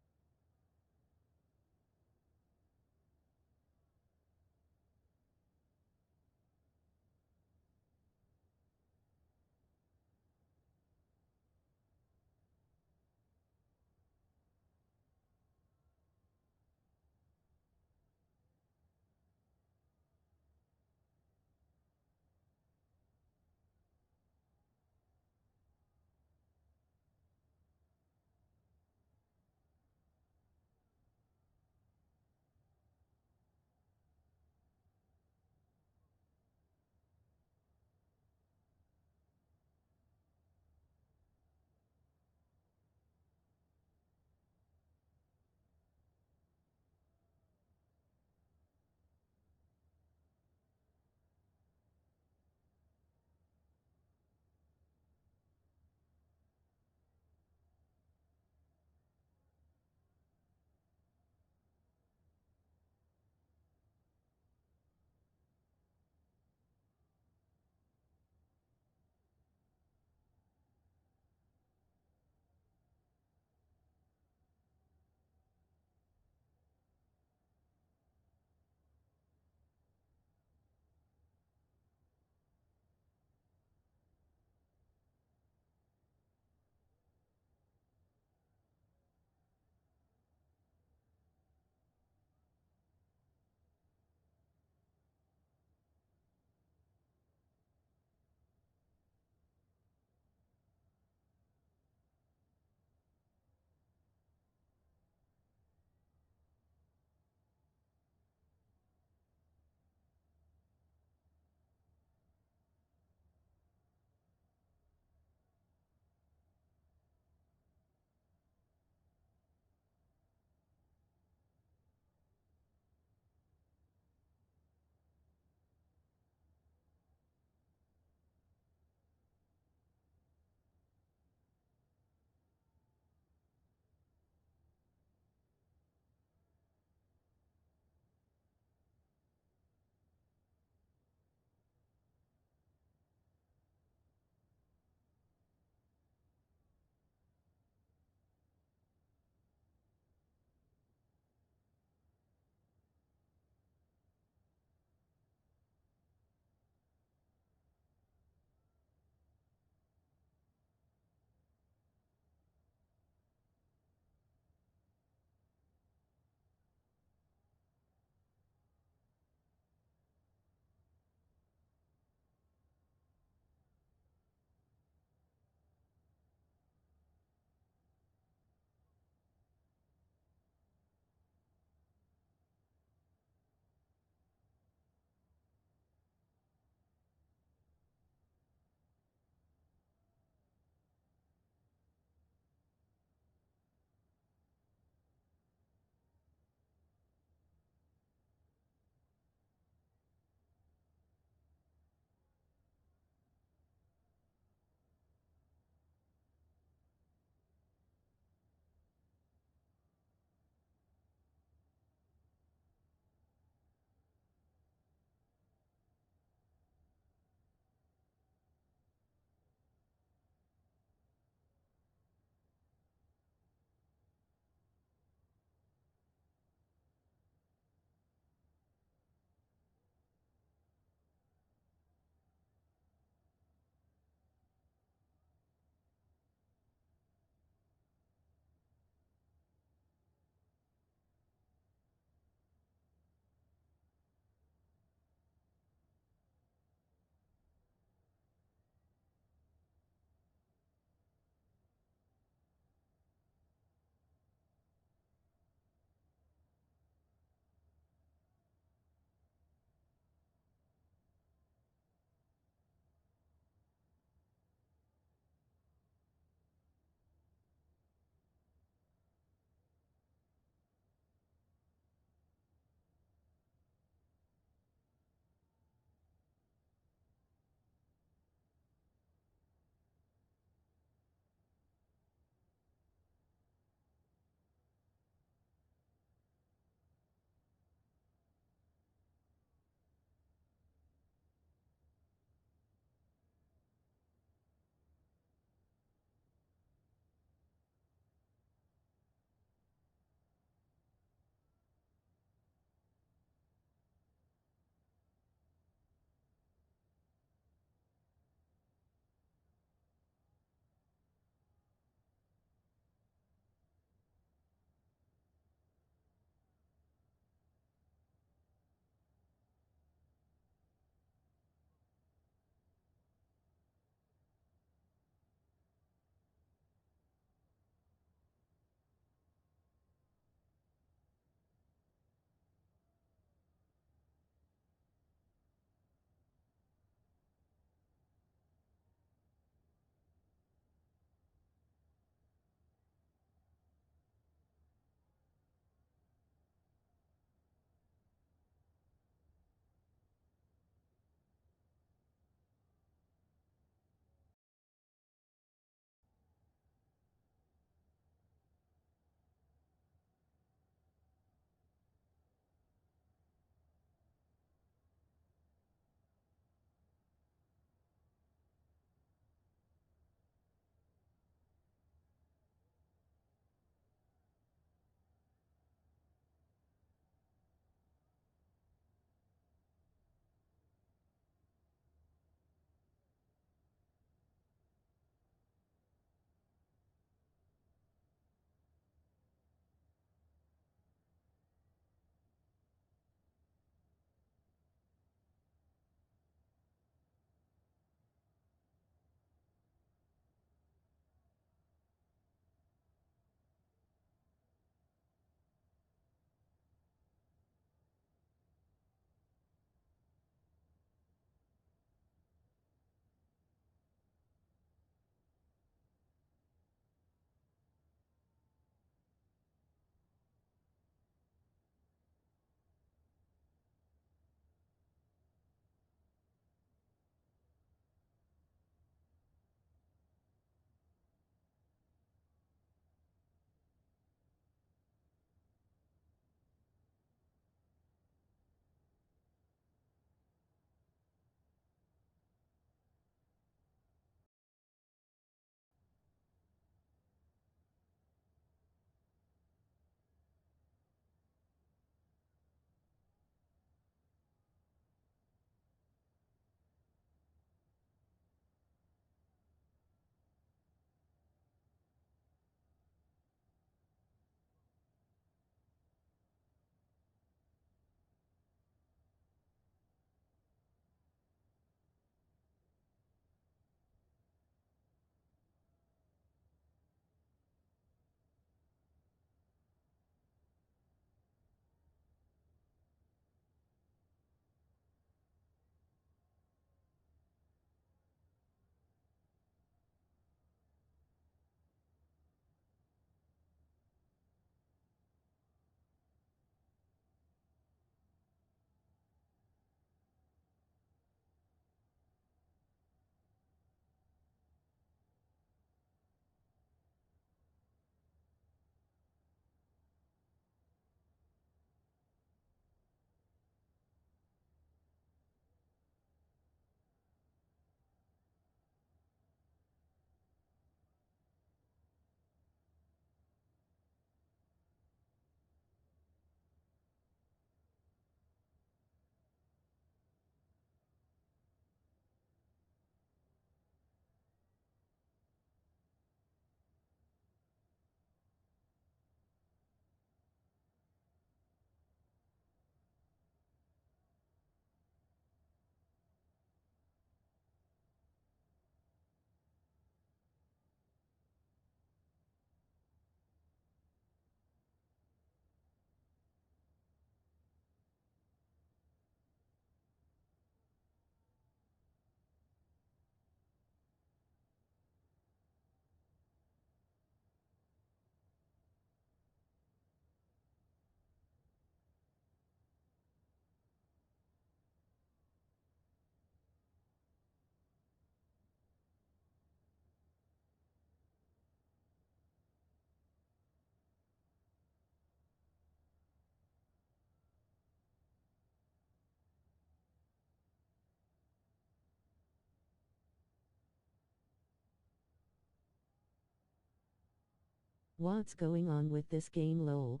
B: What's going on with this game, lol?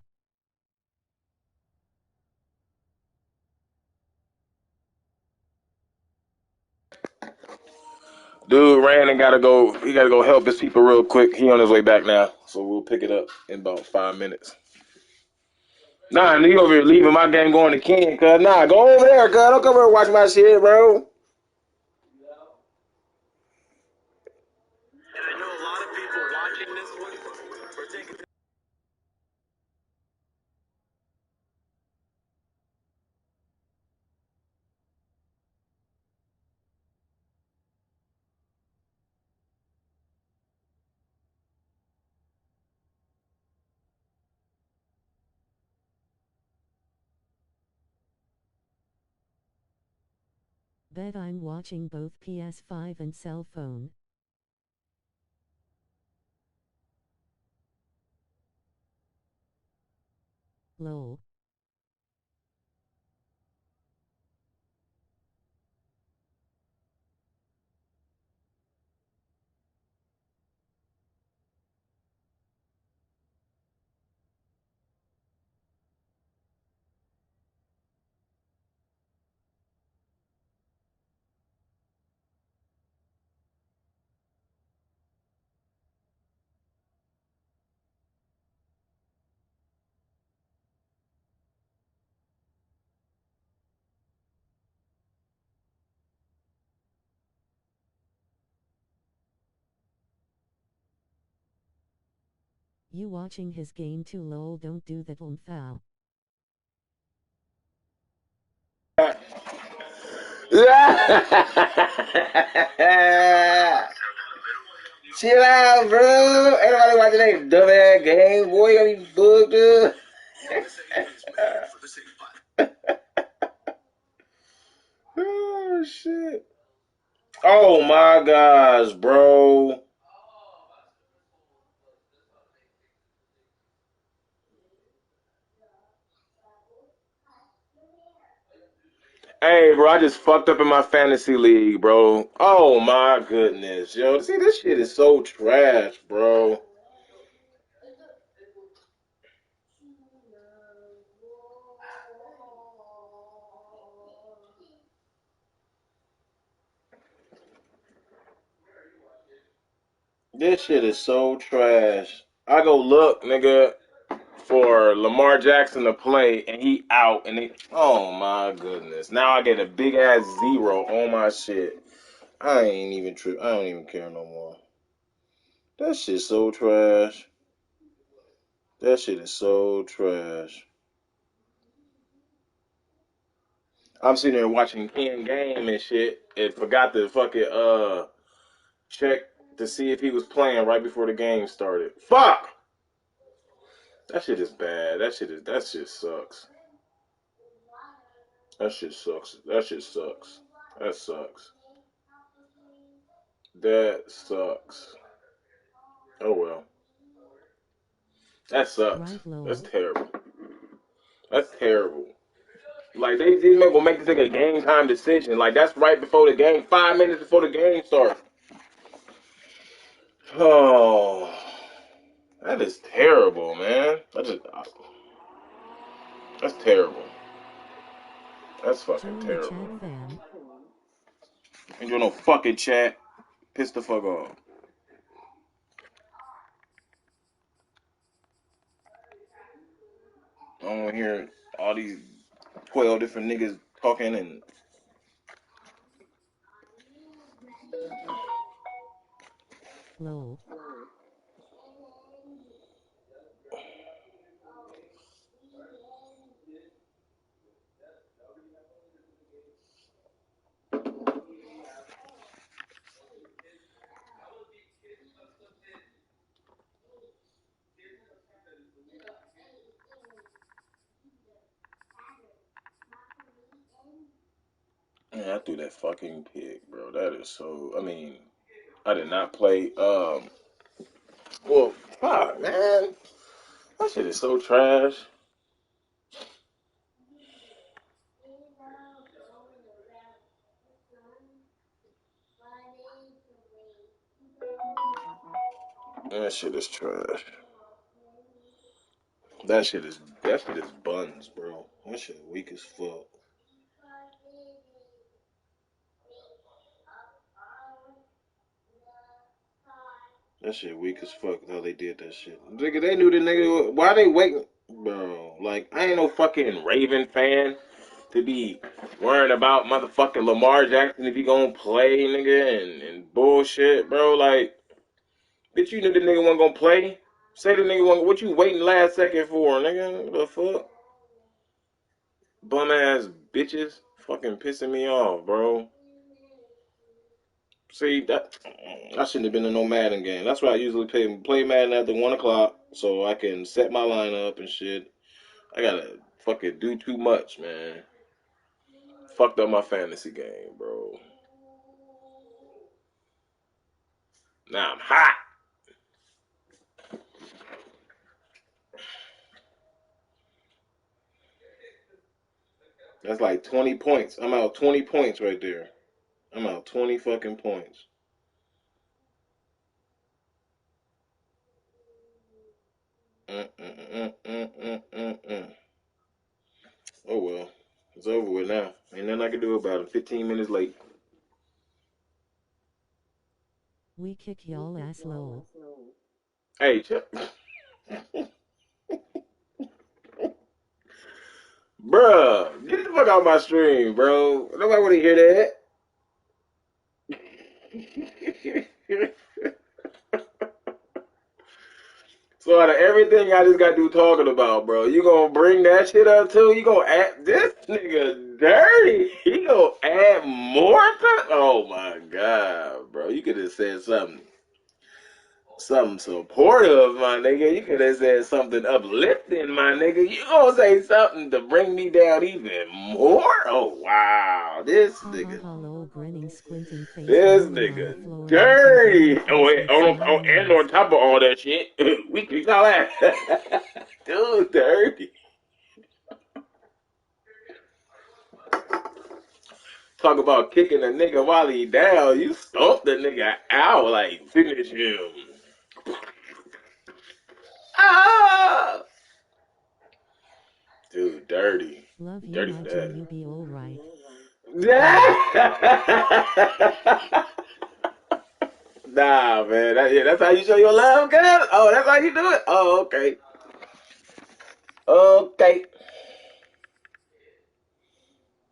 F: Dude ran and gotta go. He gotta go help his people real quick. He on his way back now, so we'll pick it up in about 5 minutes. Nah, you over here leaving my game going to Ken, cuz. Nah, go over there, cuz. Don't come over and watch my shit, bro.
I: And I know a lot of people watching this one are taking.
B: Bet I'm watching both PS5 and cell phone. Lol. You watching his game too, lol. Don't do that, foul.
F: Chill out, bro. Ain't nobody watching that dumbass game. Boy, you gotta be booked up. Oh, shit. Oh, my gosh, bro. Hey, bro, I just fucked up in my fantasy league, bro. Oh, my goodness. Yo, see, this shit is so trash, bro. This shit is so trash. I go look, nigga, for Lamar Jackson to play, and he out, and oh my goodness. Now I get a big ass 0 on my shit. I ain't even trip. I don't even care no more. That shit's so trash. That shit is so trash. I'm sitting there watching Ken game and shit, and forgot to fucking check to see if he was playing right before the game started. Fuck! That shit is bad. That shit sucks. That shit sucks. That shit sucks. That sucks. That sucks. Oh well. That sucks.
B: Right, lol.
F: That's terrible. That's terrible. Like these men will make this like a game time decision. Like that's right before the game, 5 minutes before the game starts. Oh, that is terrible, man. That's terrible. That's fucking
B: Join the
F: terrible.
B: chat, fam.
F: Ain't doing no fucking chat. Piss the fuck off. I don't want to hear all these 12 different niggas talking and.
B: Lol.
F: Man, I threw that fucking pick, bro. That is so. I mean, I did not play. Well, fuck, man. That shit is so trash. That shit is trash. That shit is buns, bro. That shit weak as fuck. That shit weak as fuck how they did that shit. Nigga, they knew the nigga. Why they waiting? Bro, like, I ain't no fucking Raven fan to be worrying about motherfucking Lamar Jackson if he gonna play, nigga, and bullshit, bro. Like, bitch, you knew the nigga wasn't gonna play. Say the nigga wasn't. What you waiting last second for, nigga? What the fuck? Bum ass bitches fucking pissing me off, bro. See, that I shouldn't have been in no Madden game. That's why I usually play Madden after 1 o'clock so I can set my lineup and shit. I gotta fucking do too much, man. Fucked up my fantasy game, bro. Now I'm hot. That's like 20 points. I'm out 20 points right there. I'm out 20 fucking points. Oh well. It's over with now. Ain't nothing I can do about it. 15 minutes late.
B: We kick y'all ass lol.
F: Hey, Chuck. Bruh, get the fuck out of my stream, bro. Nobody want to hear that. So out of everything I just got through talking about, bro, you gonna bring that shit up too? You gonna add this nigga dirty? He gonna add more to? Oh my god, bro! You could have said something supportive, my nigga. You could have said something uplifting, my nigga. You gonna say something to bring me down even more? Oh wow, this nigga.
B: Lol, grinning, squinting face.
F: This nigga dirty. Oh, and on top of all that shit, we kicked all that. Dude, dirty. Talk about kicking a nigga while he down. You stomped the nigga out, like, finish him. Ah! Dude, dirty.
B: Love you,
F: Dirty
B: my
F: for
B: G,
F: that.
B: you be alright.
F: Nah, man. That's how you show your love, girl? Oh, that's how you do it? Oh, okay. Okay.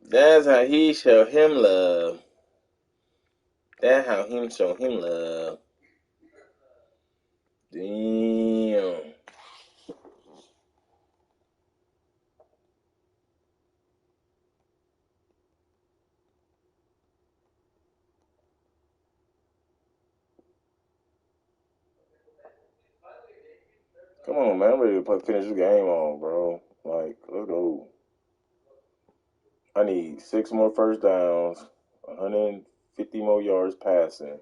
F: That's how he show him love. That's how him show him love. Damn. Come on, man. I'm ready to finish this game on, bro. Like, let's go. I need 6 more first downs, 150 more yards passing.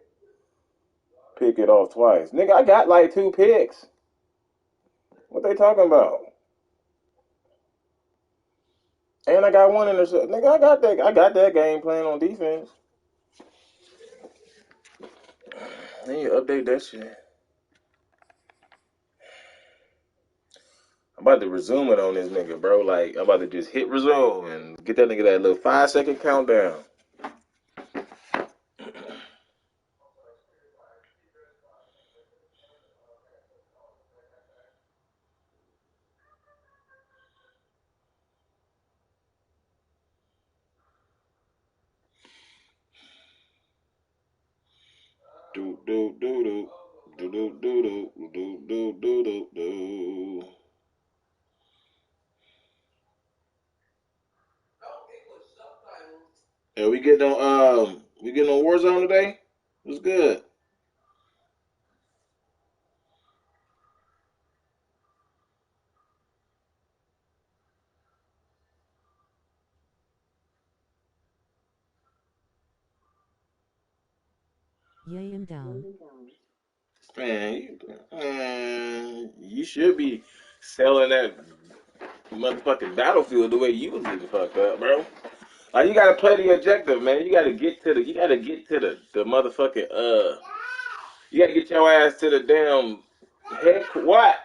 F: Pick it off twice. Nigga, I got like 2 picks. What they talking about? And I got 1 interception. Nigga, I got that game plan on defense. I need to update that shit. I'm about to resume it on this nigga, bro. Like, I'm about to just hit resume and get that nigga that little 5-second countdown. Do do do do do do do do do do do do. Yeah, we getting on Warzone today? What's good?
B: Yay, I'm down.
F: Man, you should be selling that motherfucking Battlefield the way you was getting fucked up, bro. Like, you gotta play the objective, man. You gotta get to the motherfucking you gotta get your ass to the damn head. What?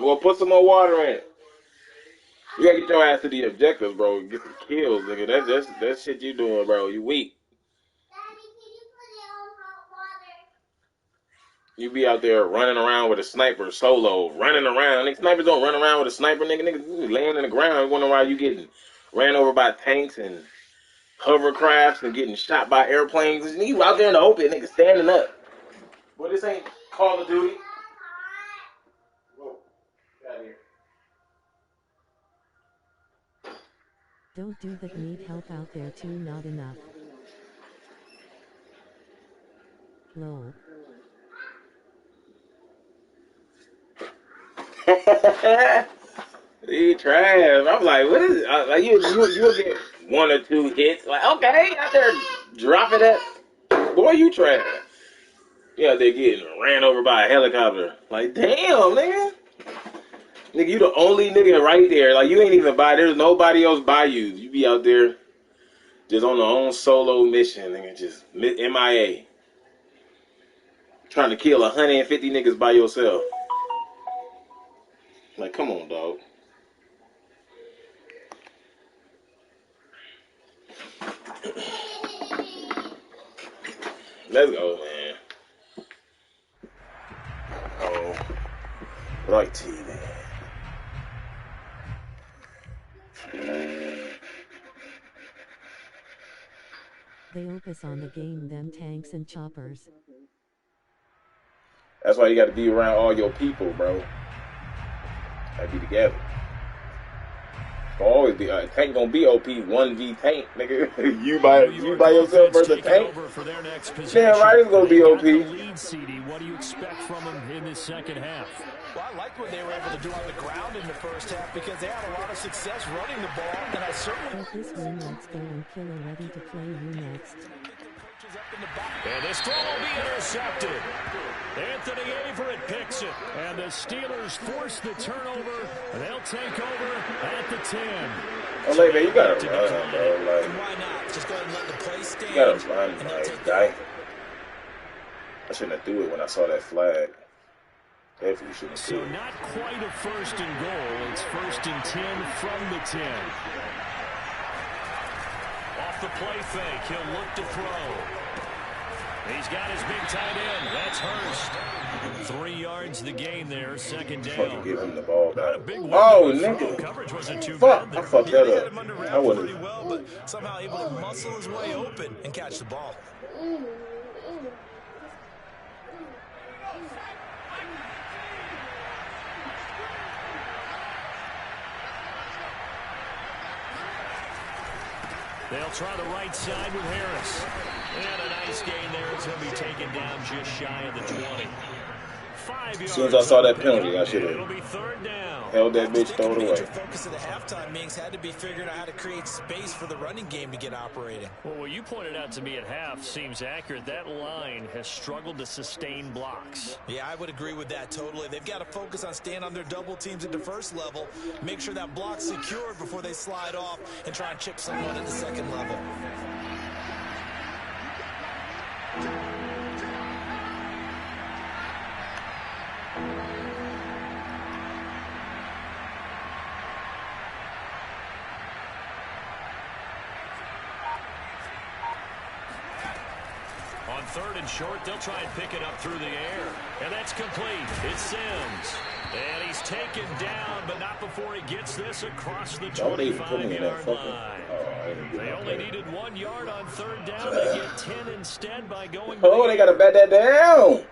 F: Well, put some more water in it. You gotta get your ass to the objectives, bro. Get some kills, nigga. That's shit you doing, bro. You weak. You be out there running around with a sniper solo, running around. Nigga, snipers don't run around with a sniper, nigga. Niggas laying in the ground, wondering why you getting ran over by tanks and hovercrafts and getting shot by airplanes. And you out there in the open, nigga, standing up. Boy, this ain't Call of Duty. Whoa, get out of here.
B: Don't do that. Need help out there too. Not enough. Lol.
F: He trash. I'm like, what is it? Like you'll get one or two hits. Like, okay, out there dropping that. Boy, you trash. Yeah, they're getting ran over by a helicopter. Like, damn, nigga. Nigga, you the only nigga right there. Like, you ain't even by. There's nobody else by you. You be out there just on the own solo mission, nigga. Just MIA. Trying to kill 150 niggas by yourself. Like, come on, dog. Let's go, man. Oh, right TV.
B: They focus on the game, them tanks and choppers.
F: That's why you got to be around all your people, bro. Gotta be together. Always be tank gonna be OP 1v tank, nigga. you by yourself versus a tank. Damn right, it's gonna be OP.
D: What do you expect from them in this second half?
C: Well, I liked what they were able to do on the ground in the first half because they had a lot of success running the ball, and I certainly.
B: Let this win. Let's go and killer. Ready to play you next.
A: And this throw will be intercepted. Anthony Averett picks it. And the Steelers force the turnover. They'll take over at the 10.
F: Oh, like, man, you gotta run, bro. Like,
C: why not? Just go ahead and let the play stand.
F: You gotta run, like, guy. I shouldn't have threw it when I saw that flag. Definitely shouldn't have threw it.
D: So not quite a first and goal. It's first and 10 from the 10. Off the play fake, he'll look to throw. He's got his big tight end. That's Hurst. 3 yards the gain there, second down.
F: Fucking give him the ball back.
A: Oh, nigga. Coverage wasn't too bad.
F: I fucked that up. I wouldn't.
C: Pretty well, but somehow able to muscle his way open and catch the ball.
A: They'll try the right side with Harris. And a nice gain there. It's going to be taken down just shy of the 20. 5 yards.
F: As soon as I saw that penalty, I should have held that bitch, throw it away.
C: The focus of the halftime Minks had to be figuring out how to create space for the running game to get operating.
A: Well, what you pointed out to me at half seems accurate. That line has struggled to sustain blocks.
C: Yeah, I would agree with that totally. They've got to focus on staying on their double teams at the first level, make sure that block's secured before they slide off and try and chip someone at the second level.
A: On 3rd and short, they'll try and pick it up through the air. And that's complete. It's Sims. And he's taken down, but not before he gets this across the 25-yard line. They only needed 1 yard on 3rd down. They get 10 instead by going.
F: Oh, they got to bat that down.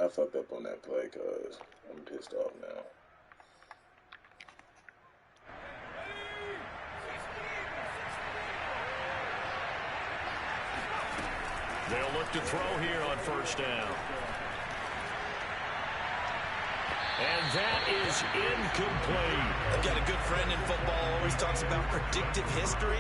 F: I fucked up on that play because I'm pissed off now.
A: They'll look to throw here on 1st down. And that is incomplete.
C: I've got a good friend in football, always talks about predictive history.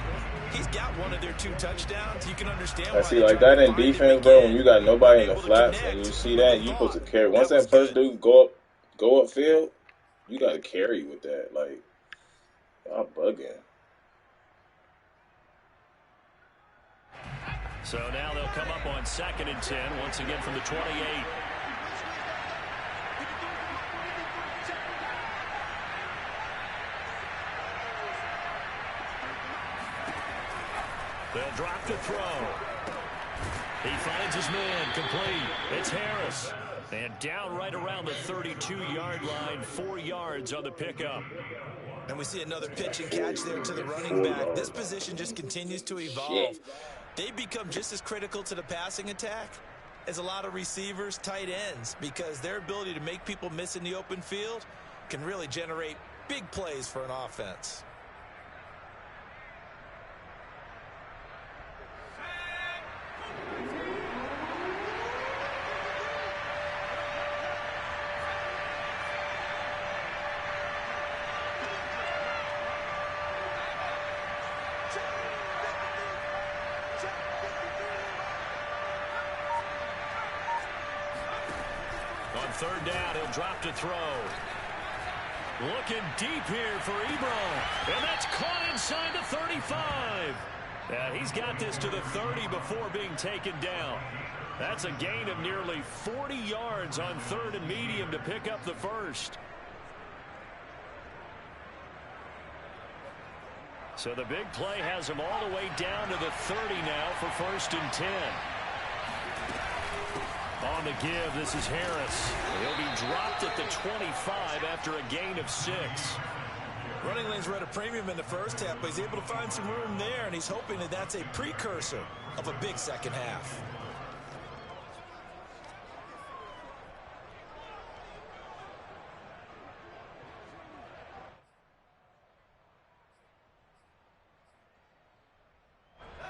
C: He's got one of their 2 touchdowns. You can understand why.
F: I see, like that in defense, bro, when you got nobody in the flats and you see that, you supposed to carry. Once that first dude go upfield, you got to carry with that. Like, y'all bugging.
D: So now they'll come up on 2nd and 10, once again from the 28. They'll drop to throw. He finds his man, complete. It's Harris. And down right around the 32-yard line, 4 yards on the pickup.
C: And we see another pitch and catch there to the running back. This position just continues to evolve. They become just as critical to the passing attack as a lot of receivers, tight ends, because their ability to make people miss in the open field can really generate big plays for an offense.
D: On 3rd down, he'll drop to throw. Looking deep here for Ebron. And that's caught inside the 35. He's got this to the 30 before being taken down. That's a gain of nearly 40 yards on 3rd and medium to pick up the first. So the big play has him all the way down to the 30 now for 1st and 10. On the give, this is Harris. He'll be dropped at the 25 after a gain of 6.
C: Running lanes were at a premium in the first half, but he's able to find some room there, and he's hoping that that's a precursor of a big second half.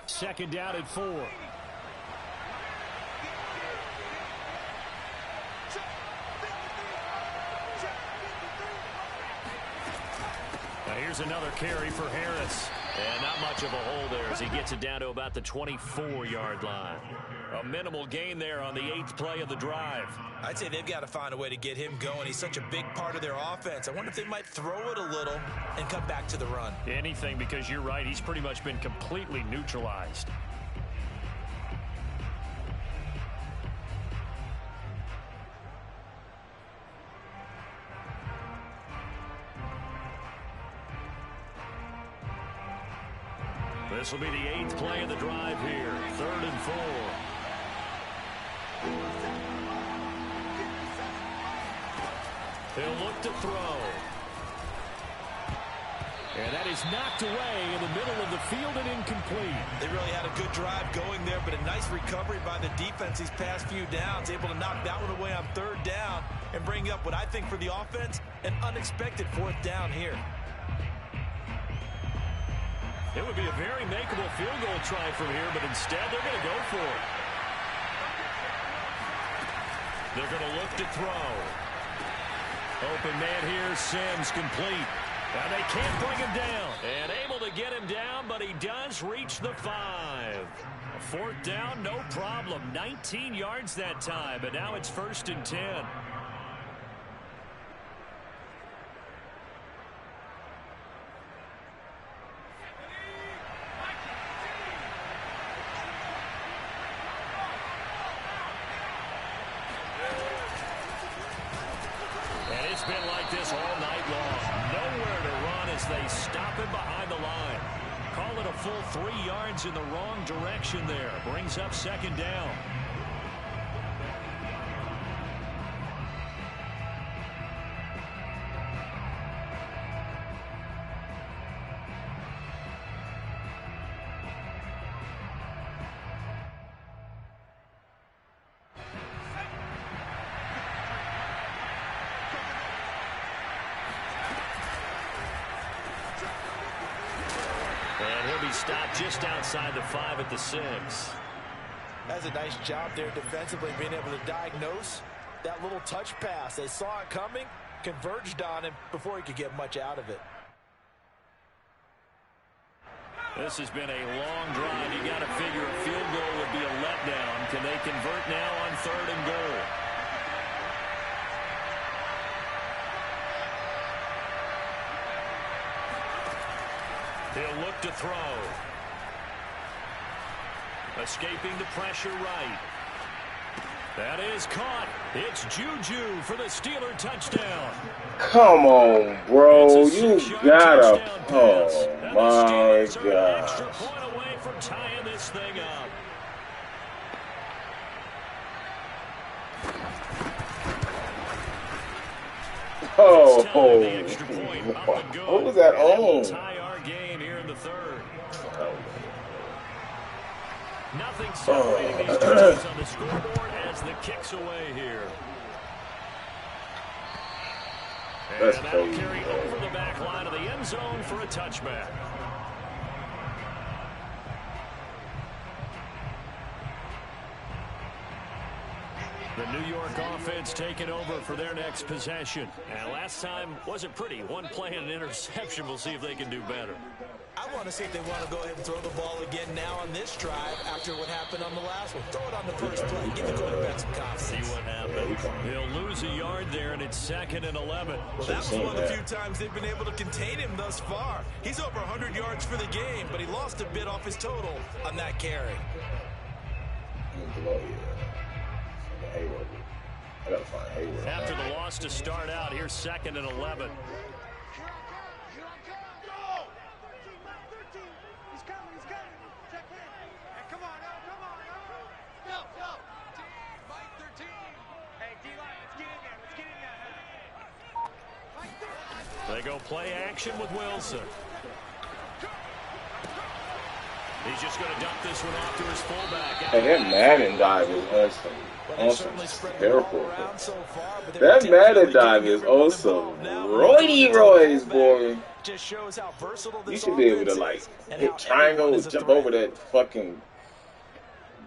D: Second down at 4. Here's another carry for Harris. And not much of a hole there as he gets it down to about the 24-yard line. A minimal gain there on the 8th play of the drive.
C: I'd say they've got to find a way to get him going. He's such a big part of their offense. I wonder if they might throw it a little and come back to the run.
D: Anything, because you're right. He's pretty much been completely neutralized. This will be the 8th play of the drive here. 3rd and 4. He'll look to throw. And that is knocked away in the middle of the field and incomplete.
C: They really had a good drive going there, but a nice recovery by the defense these past few downs. Able to knock that one away on 3rd down and bring up what I think for the offense, an unexpected 4th down here.
D: It would be a very makeable field goal try from here, but instead they're going to go for it. They're going to look to throw. Open man here, Sims, complete. And they can't bring him down. And able to get him down, but he does reach the 5. 4th down, no problem. 19 yards that time, but now it's 1st and 10. It's been like this all night long. Nowhere to run as they stop him behind the line. Call it a full 3 yards in the wrong direction there. Brings up 2nd down. And he'll be stopped just outside the 5 at the 6.
C: Has a nice job there defensively, being able to diagnose that little touch pass. They saw it coming, converged on him before he could get much out of it.
D: This has been a long drive. You got to figure a field goal would be a letdown. Can they convert now on 3rd and goal? He'll look to throw.
A: Escaping the pressure right. That is caught. It's Juju for the Steeler touchdown.
F: Come on, bro. You gotta. Oh, my God.
A: Extra point away from tying this thing up.
F: Oh, what was that on?
A: Tie our game here in the third.
F: Oh.
A: Nothing separating these two teams on the scoreboard as the kick's away here.
F: That's
A: and that'll
F: crazy,
A: carry over the back line of the end zone for a touchback. The New York offense taking over for their next possession. And last time wasn't pretty. One play and an interception. We'll see if they can do better.
C: I want to see if they want to go ahead and throw the ball again now on this drive after what happened on the last one. Throw it on the first play. Give the quarterback some confidence.
A: See what happens. He'll lose a yard there, and it's 2nd and 11.
C: Well, that was one of the few times they've been able to contain him thus far. He's over 100 yards for the game, but he lost a bit off his total on that carry.
F: I gotta find Hayward.
A: After the loss to start out, here's 2nd and 11. They go play action with Wilson. He's just going to dump this one off to his fullback.
F: Hey, that Madden dive is awesome. Careful. That Madden dive is awesome. Roydy Roy's, boy.
C: Just shows how versatile
F: You
C: this
F: should be able to, like, hit triangle and jump over that fucking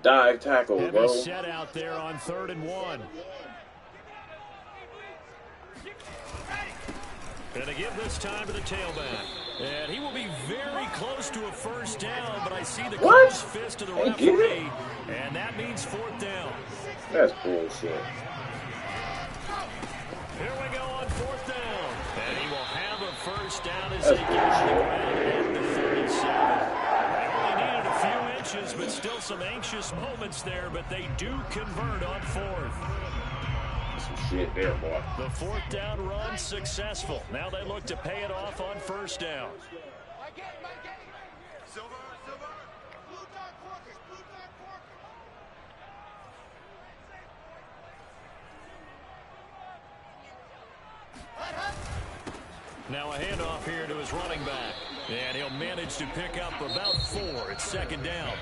F: dive tackle, bro.
A: Set out there on 3rd and 1. And they give this time to the tailback. And he will be very close to a first down, but I see the close fist of the referee, and that means 4th down.
F: That's bullshit.
A: Here we go on 4th down. And he will have a first down as they get to the ground at the 37. They only needed a few inches, but still some anxious moments there, but they do convert on 4th.
F: Some shit there, boy.
A: The 4th down run successful. Now they look to pay it off on 1st down. Now a handoff here to his running back. And he'll manage to pick up about 4. It's 2nd down.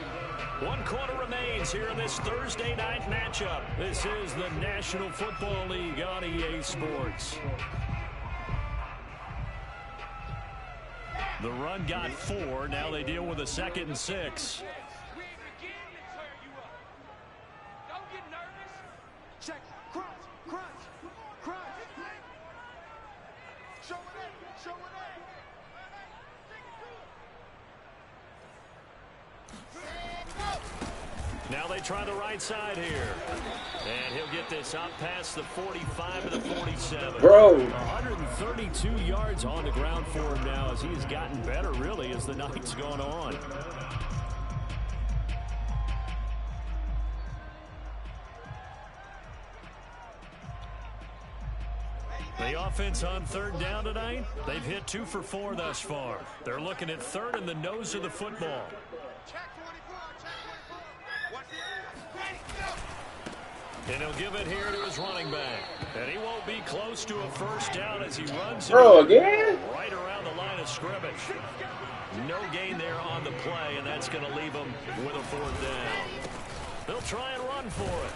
A: 1 quarter remains here in this Thursday night matchup. This is the National Football League on EA Sports. The run got 4. Now they deal with a 2nd and 6.
E: Check. Crunch. Show it in.
A: Now they try the right side here. And he'll get this up past the 45 to the 47.
F: Bro.
A: 132 yards on the ground for him now as he's gotten better, really, as the night's gone on. The offense on 3rd down tonight, they've hit 2 for 4 thus far. They're looking at 3rd in the nose of the football. And he'll give it here to his running back. And he won't be close to a first down as he runs
F: again?
A: Right around the line of scrimmage. No gain there on the play, and that's going to leave him with a 4th down. They'll try and run for it.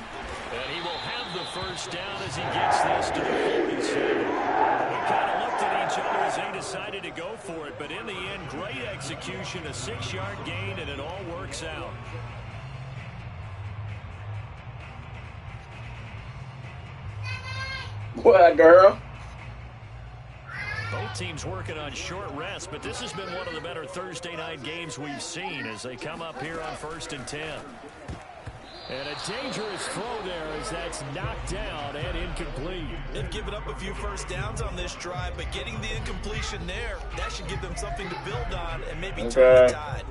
A: And he will have the first down as he gets this to the 47. We kind of looked at each other as they decided to go for it, but in the end, great execution, a 6-yard gain, and it all works out.
F: What, girl?
A: Both teams working on short rest, but this has been one of the better Thursday night games we've seen as they come up here on 1st and 10. And a dangerous throw there as that's knocked down and incomplete.
C: They've given up a few first downs on this drive, but getting the incompletion there, that should give them something to build on and maybe turn the tide.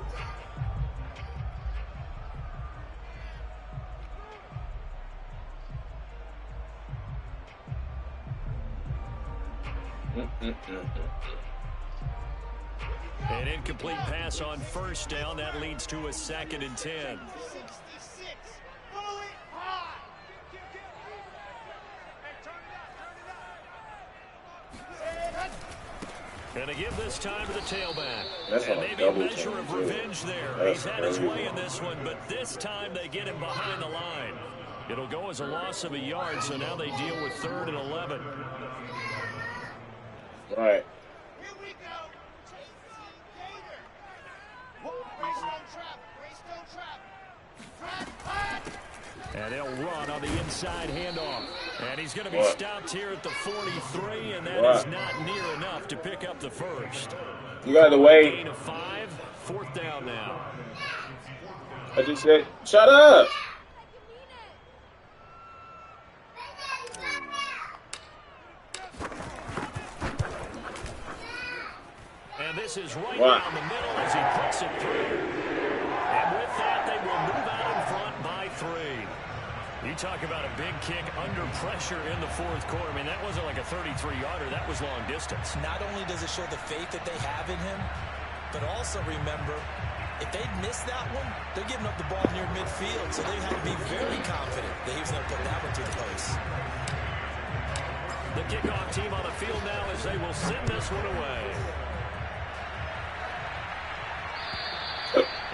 A: An incomplete pass on first down. That leads to a 2nd and 10. And to give this time to the tailback. And maybe a measure of revenge there. He's had his way in this one, but this time they get him behind the line. It'll go as a loss of a yard, so now they deal with 3rd and 11.
F: Right.
E: Here we go.
A: And they'll run on the inside handoff. And he's going to be stopped here at the 43, and that is not near enough to pick up the first.
F: You got to wait.
A: Gain of 5, 4th down now.
F: I just said, shut up.
A: And this is right down the middle as he puts it through. And with that, they will move out in front by 3. You talk about a big kick under pressure in the 4th quarter. I mean, that wasn't like a 33-yarder. That was long distance.
C: Not only does it show the faith that they have in him, but also remember, if they'd missed that one, they're giving up the ball near midfield, so they have to be very confident that he was going to put that one through the post.
A: The kickoff team on the field now as they will send this one away.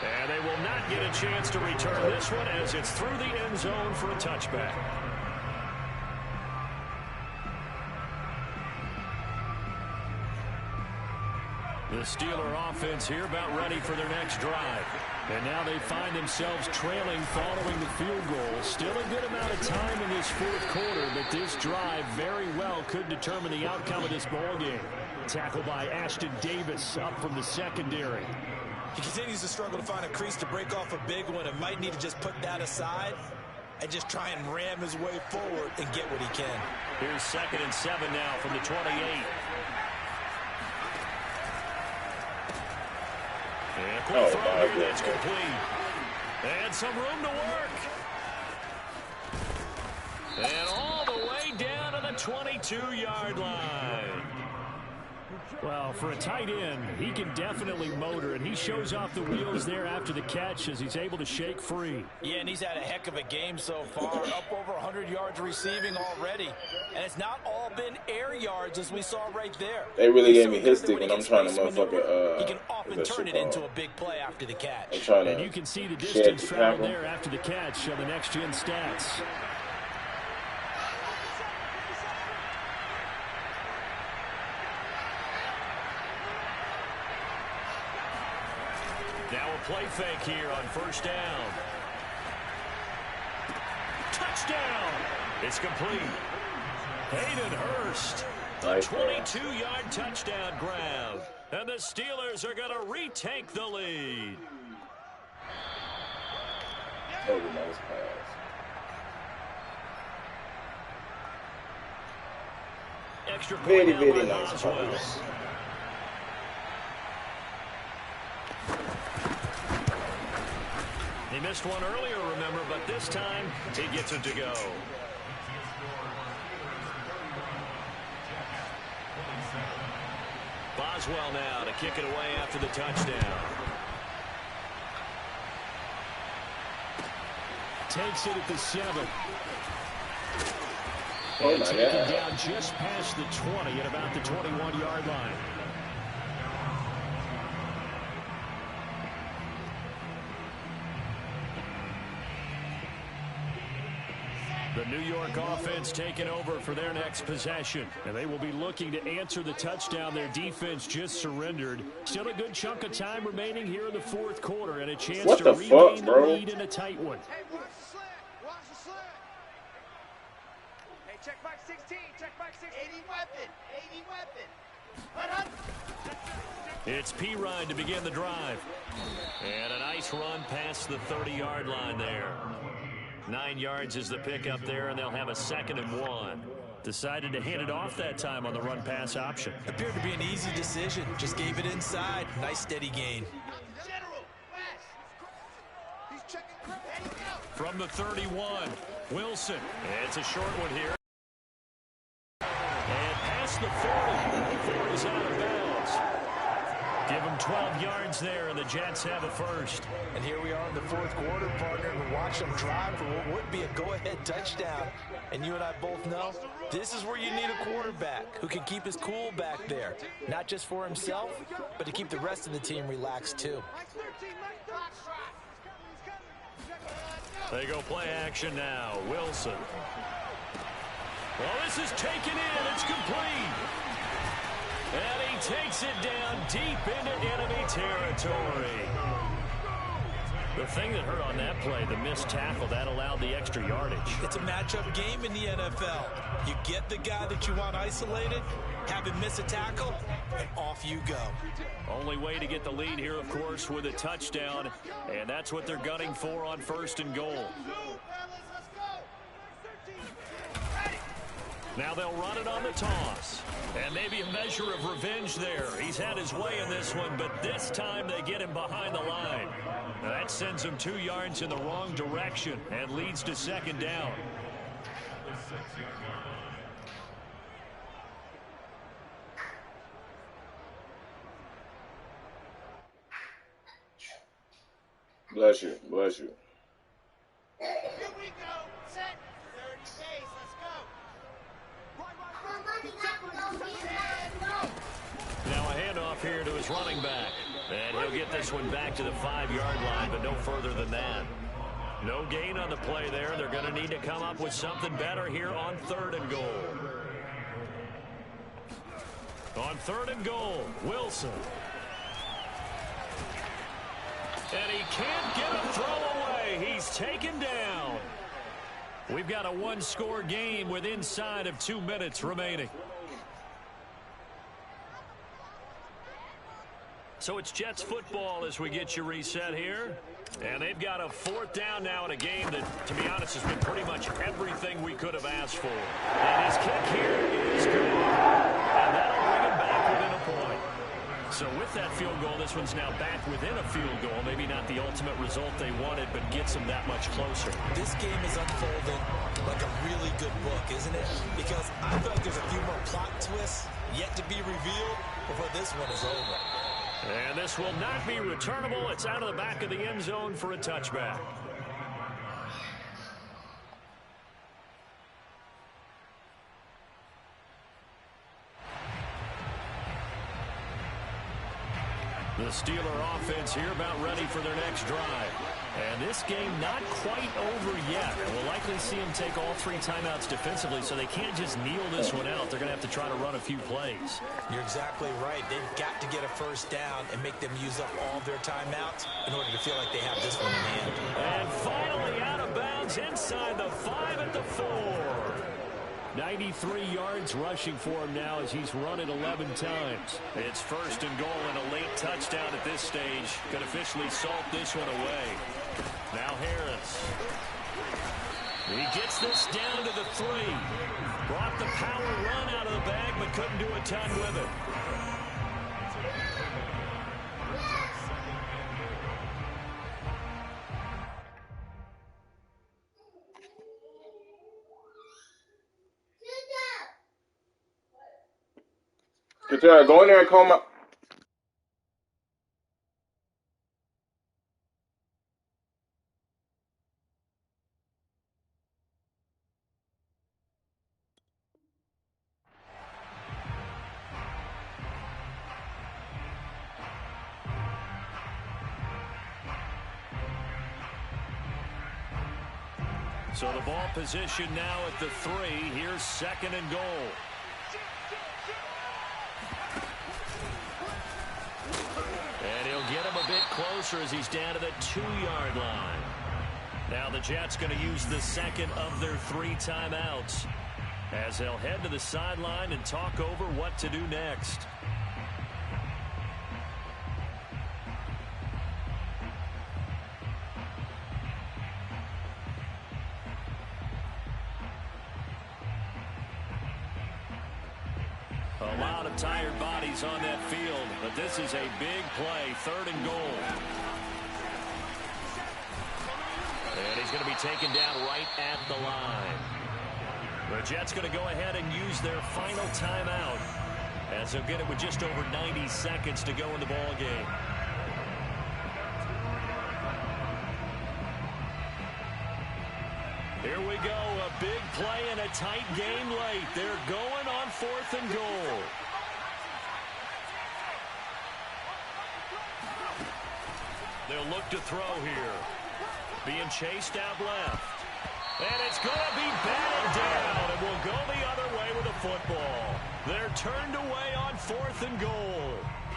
A: And they will not get a chance to return this one as it's through the end zone for a touchback. The Steeler offense here about ready for their next drive. And now they find themselves trailing following the field goal. Still a good amount of time in this 4th quarter, but this drive very well could determine the outcome of this ball game. Tackled by Ashton Davis up from the secondary.
C: He continues to struggle to find a crease to break off a big one and might need to just put that aside and just try and ram his way forward and get what he can.
A: Here's 2nd and 7 now from the 28. And quick throw here that's complete. And some room to work. And all the way down to the 22-yard line. Well, for a tight end, he can definitely motor, and he shows off the wheels there after the catch as he's able to shake free.
C: Yeah, and he's had a heck of a game so far, up over 100 yards receiving already. And it's not all been air yards as we saw right there.
F: They really gave me his stick when I'm trying to motherfucker.
C: He can often turn it into a big play after the catch.
A: And you can see the distance traveled there after the catch on the next-gen stats. Now a play fake here on first down. Touchdown! It's complete. Hayden Hurst. A 22-yard touchdown grab. And the Steelers are going to retake the lead.
F: That was a nice pass.
A: Extra point
F: Very, very
A: by
F: nice
A: Boswell.
F: pass.
A: He missed one earlier, remember, but this time he gets it to go. Boswell now to kick it away after the touchdown. Takes it at the 7. And taken down just past the 20 at about the 21-yard line. The New York offense taking over for their next possession. And they will be looking to answer the touchdown their defense just surrendered. Still a good chunk of time remaining here in the 4th quarter and a chance to regain the lead in a tight one.
E: Hey, watch the slant. Watch the slant. Hey, check back 16. Check back 16. 80 weapon. 80 weapon.
A: It's Pirine to begin the drive. And a nice run past the 30-yard line there. 9 yards is the pickup there, and they'll have a 2nd and 1. Decided to hand it off that time on the run-pass option.
C: Appeared to be an easy decision. Just gave it inside. Nice steady gain.
A: From the 31, Wilson. It's a short one here. And past the 40. 4 is yards there, and the Jets have a first.
C: And here we are in the fourth quarter, partner, and watch them drive for what would be a go-ahead touchdown. And you and I both know this is where you need a quarterback who can keep his cool back there, not just for himself, but to keep the rest of the team relaxed too.
A: They go play action now. Wilson. Well, this is taken in. It's complete. And he takes it down deep into enemy territory. The thing that hurt on that play, the missed tackle, that allowed the extra yardage.
C: It's a matchup game in the NFL. You get the guy that you want isolated, have him miss a tackle, and off you go.
A: Only way to get the lead here, of course, with a touchdown, and that's what they're gunning for on 1st and goal. Now they'll run it on the toss. And maybe a measure of revenge there. He's had his way in this one, but this time they get him behind the line. Now that sends him 2 yards in the wrong direction and leads to 2nd down.
F: Bless you. Bless you.
E: Here we go. Set. 30 days. Let's go.
A: Now a handoff here to his running back. And he'll get this one back to the 5-yard line, but no further than that. No gain on the play there. They're going to need to come up with something better here on 3rd and goal. On 3rd and goal, Wilson. And he can't get a throw away. He's taken down. We've got a 1-score game with inside of 2 minutes remaining. So it's Jets football as we get you reset here. And they've got a 4th down now in a game that, to be honest, has been pretty much everything we could have asked for. And his kick here is good. And that'll bring him back within a point. So with that field goal, this one's now back within a field goal. Maybe not the ultimate result they wanted, but gets them that much closer.
C: This game is unfolding like a really good book, isn't it? Because I feel like there's a few more plot twists yet to be revealed before this one is over.
A: And this will not be returnable. It's out of the back of the end zone for a touchback. The Steeler offense here about ready for their next drive. And this game not quite over yet. And we'll likely see them take all 3 timeouts defensively, so they can't just kneel this one out. They're going to have to try to run a few plays.
C: You're exactly right. They've got to get a 1st down and make them use up all of their timeouts in order to feel like they have this one in hand.
A: And finally out of bounds inside the 5 at the 4. 93 yards rushing for him now as he's run it 11 times. It's 1st and goal and a late touchdown at this stage. Could officially salt this one away. Now Harris. He gets this down to the 3. Brought the power run out of the bag, but couldn't do a ton with it.
F: Go in there and call my...
A: So the ball position now at the 3. Here's 2nd and goal. And he'll get him a bit closer as he's down to the 2-yard line. Now the Jets going to use the 2nd of their 3 timeouts as they'll head to the sideline and talk over what to do next. A lot of tired bodies on that field, but this is a big play, 3rd and goal. And he's going to be taken down right at the line. The Jets going to go ahead and use their final timeout as they'll get it with just over 90 seconds to go in the ball game. Here we go, a big play and a tight game late. They're going on 4th and goal. They'll look to throw here. Being chased out left. And it's going to be batted down, and will go the other way with the football. They're turned away on 4th and goal.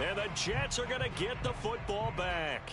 A: And the Jets are going to get the football back.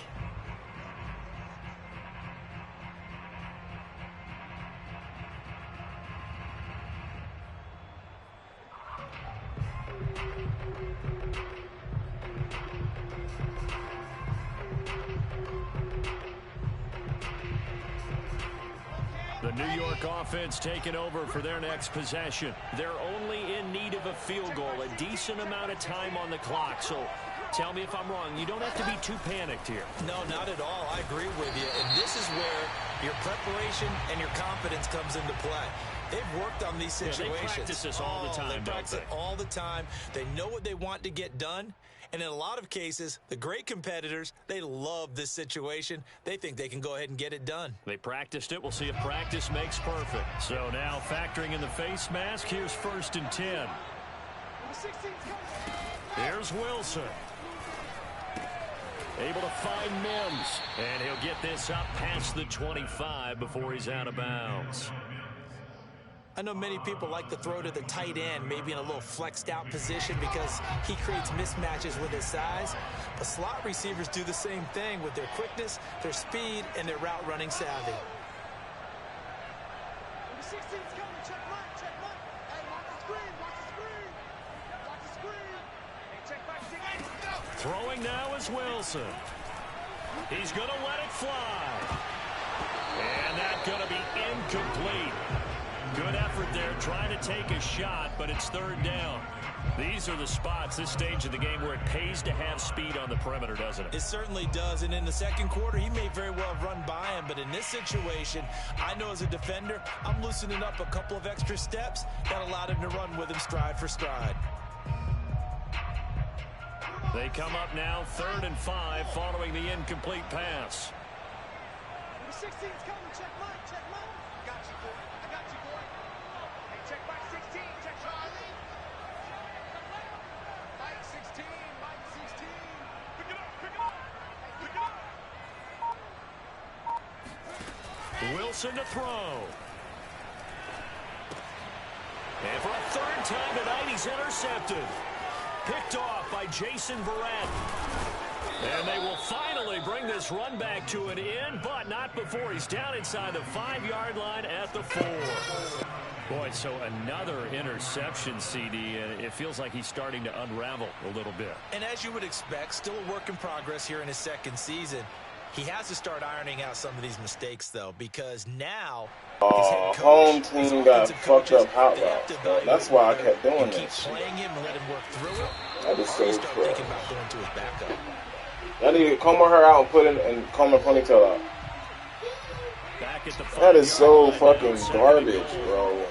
A: The New York offense taking over for their next possession. They're only in need of a field goal, a decent amount of time on the clock. So tell me if I'm wrong. You don't have to be too panicked here.
C: No, not at all. I agree with you. And this is where your preparation and your confidence comes into play. They've worked on these situations.
A: Yeah, they practice this all the time,
C: They practice
A: don't
C: it all the time. They know what they want to get done. And in a lot of cases, the great competitors, they love this situation. They think they can go ahead and get it done.
A: They practiced it. We'll see if practice makes perfect. So now factoring in the face mask, here's 1st and 10. Here's Wilson. Able to find Mims. And he'll get this up past the 25 before he's out of bounds.
C: I know many people like to throw to the tight end, maybe in a little flexed out position because he creates mismatches with his size. But slot receivers do the same thing with their quickness, their speed, and their route running savvy.
A: Throwing now is Wilson. He's going to let it fly. And that's going to be incomplete. Good effort there, trying to take a shot, but it's 3rd down. These are the spots, this stage of the game, where it pays to have speed on the perimeter, doesn't it?
C: It certainly does, and in the second quarter, he may very well run by him, but in this situation, I know as a defender, I'm loosening up a couple of extra steps that allowed him to run with him stride for stride.
A: They come up now 3rd and 5 following the incomplete pass.
E: 16's coming, check mine, check mine. Got you, boy. I got you, boy. Hey, check Mike 16, check Charlie. Mike 16, Mike 16. Pick it up, pick it up. Hey, pick it up.
A: Wilson to throw. And for a 3rd time tonight, he's intercepted. Picked off by Jason Verrett. And they will finally bring this run back to an end, but not before he's down inside the 5-yard line at the 4. Boy, so another interception, CD, and it feels like he's starting to unravel a little bit.
C: And as you would expect, still a work in progress here in his second season. He has to start ironing out some of these mistakes, though, because now his head coach,
F: home team got fucked up hot routes. That's why I kept doing that shit.
C: Playing him and let him work through it.
F: That is so
C: Start thinking about going to his backup.
F: I need to comb her hair out and put in and comb her ponytail out.
A: Back at the
F: That is so fucking garbage, bro.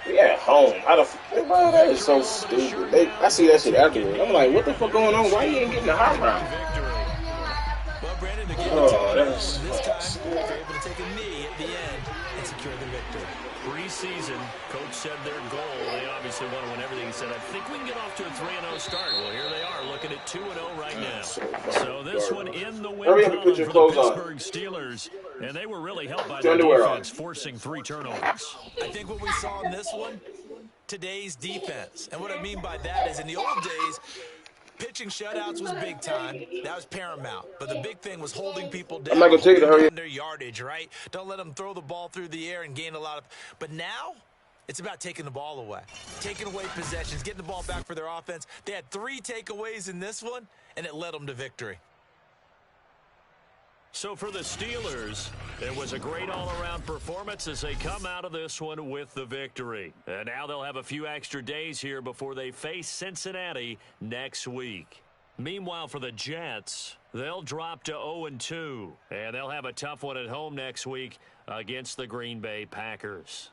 F: We at home. How the bro? That is so stupid. I see that shit everywhere. I'm like, what the fuck going on? Why you ain't getting the hot route?
C: Well, Brandon, they're getting
F: that's
C: this time, they're able to take a knee at the end and secure the victory.
A: Preseason, coach said their goal, they obviously want to win everything. He said, I think we can get off to a 3-0 start. Well, here they are, looking at 2-0 right now. So this one in the win column for the Pittsburgh Steelers. And they were really helped by their defense, forcing 3 turnovers.
C: I think what we saw in this one, today's defense. And what I mean by that is in the old days, pitching shutouts was big time. That was paramount. But the big thing was holding people down.
F: I'm not going to take it to hurry.
C: Their yardage, right? Don't let them throw the ball through the air and gain a lot of. But now, it's about taking the ball away. Taking away possessions, getting the ball back for their offense. They had 3 takeaways in this one, and it led them to victory.
A: So for the Steelers, it was a great all-around performance as they come out of this one with the victory. And now they'll have a few extra days here before they face Cincinnati next week. Meanwhile, for the Jets, they'll drop to 0-2, and they'll have a tough one at home next week against the Green Bay Packers.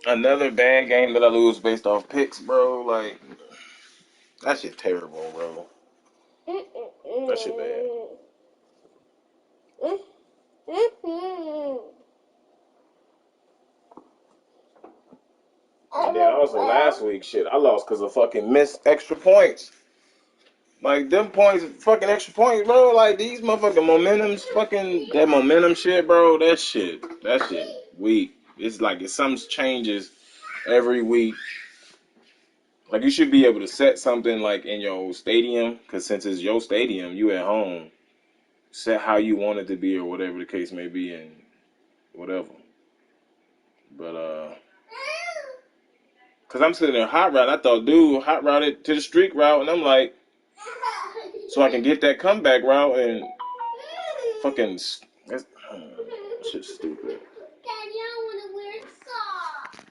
F: Another bad game that I lose based off picks, bro. Like, that shit terrible, bro. That shit bad. And then also last week, shit, I lost because of fucking missed extra points. Like, them points, fucking extra points, bro. Like, these motherfucking momentum, fucking, that momentum shit, bro. That shit weak. It's like, if something changes every week. Like, you should be able to set something, like, in your stadium, because since it's your stadium, you at home. Set how you want it to be or whatever the case may be and whatever. But, because I'm sitting there hot route. I thought, dude, hot routed to the streak route. And I'm like, so I can get that comeback route and fucking, that's shit's stupid.
G: Daddy, I want to wear socks.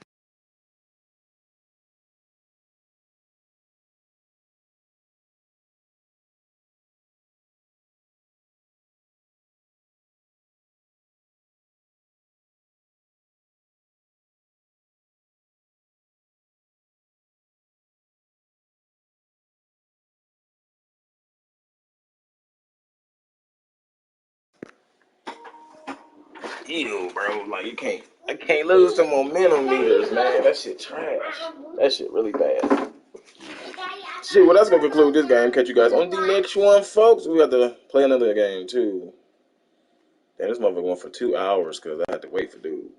F: Ew, bro. Like, I can't lose some momentum meters, man. That shit trash. That shit really bad. Shit, well, that's going to conclude this game. Catch you guys on the next one, folks. We have to play another game, too. Damn, this motherfucker went for 2 hours because I had to wait for dude.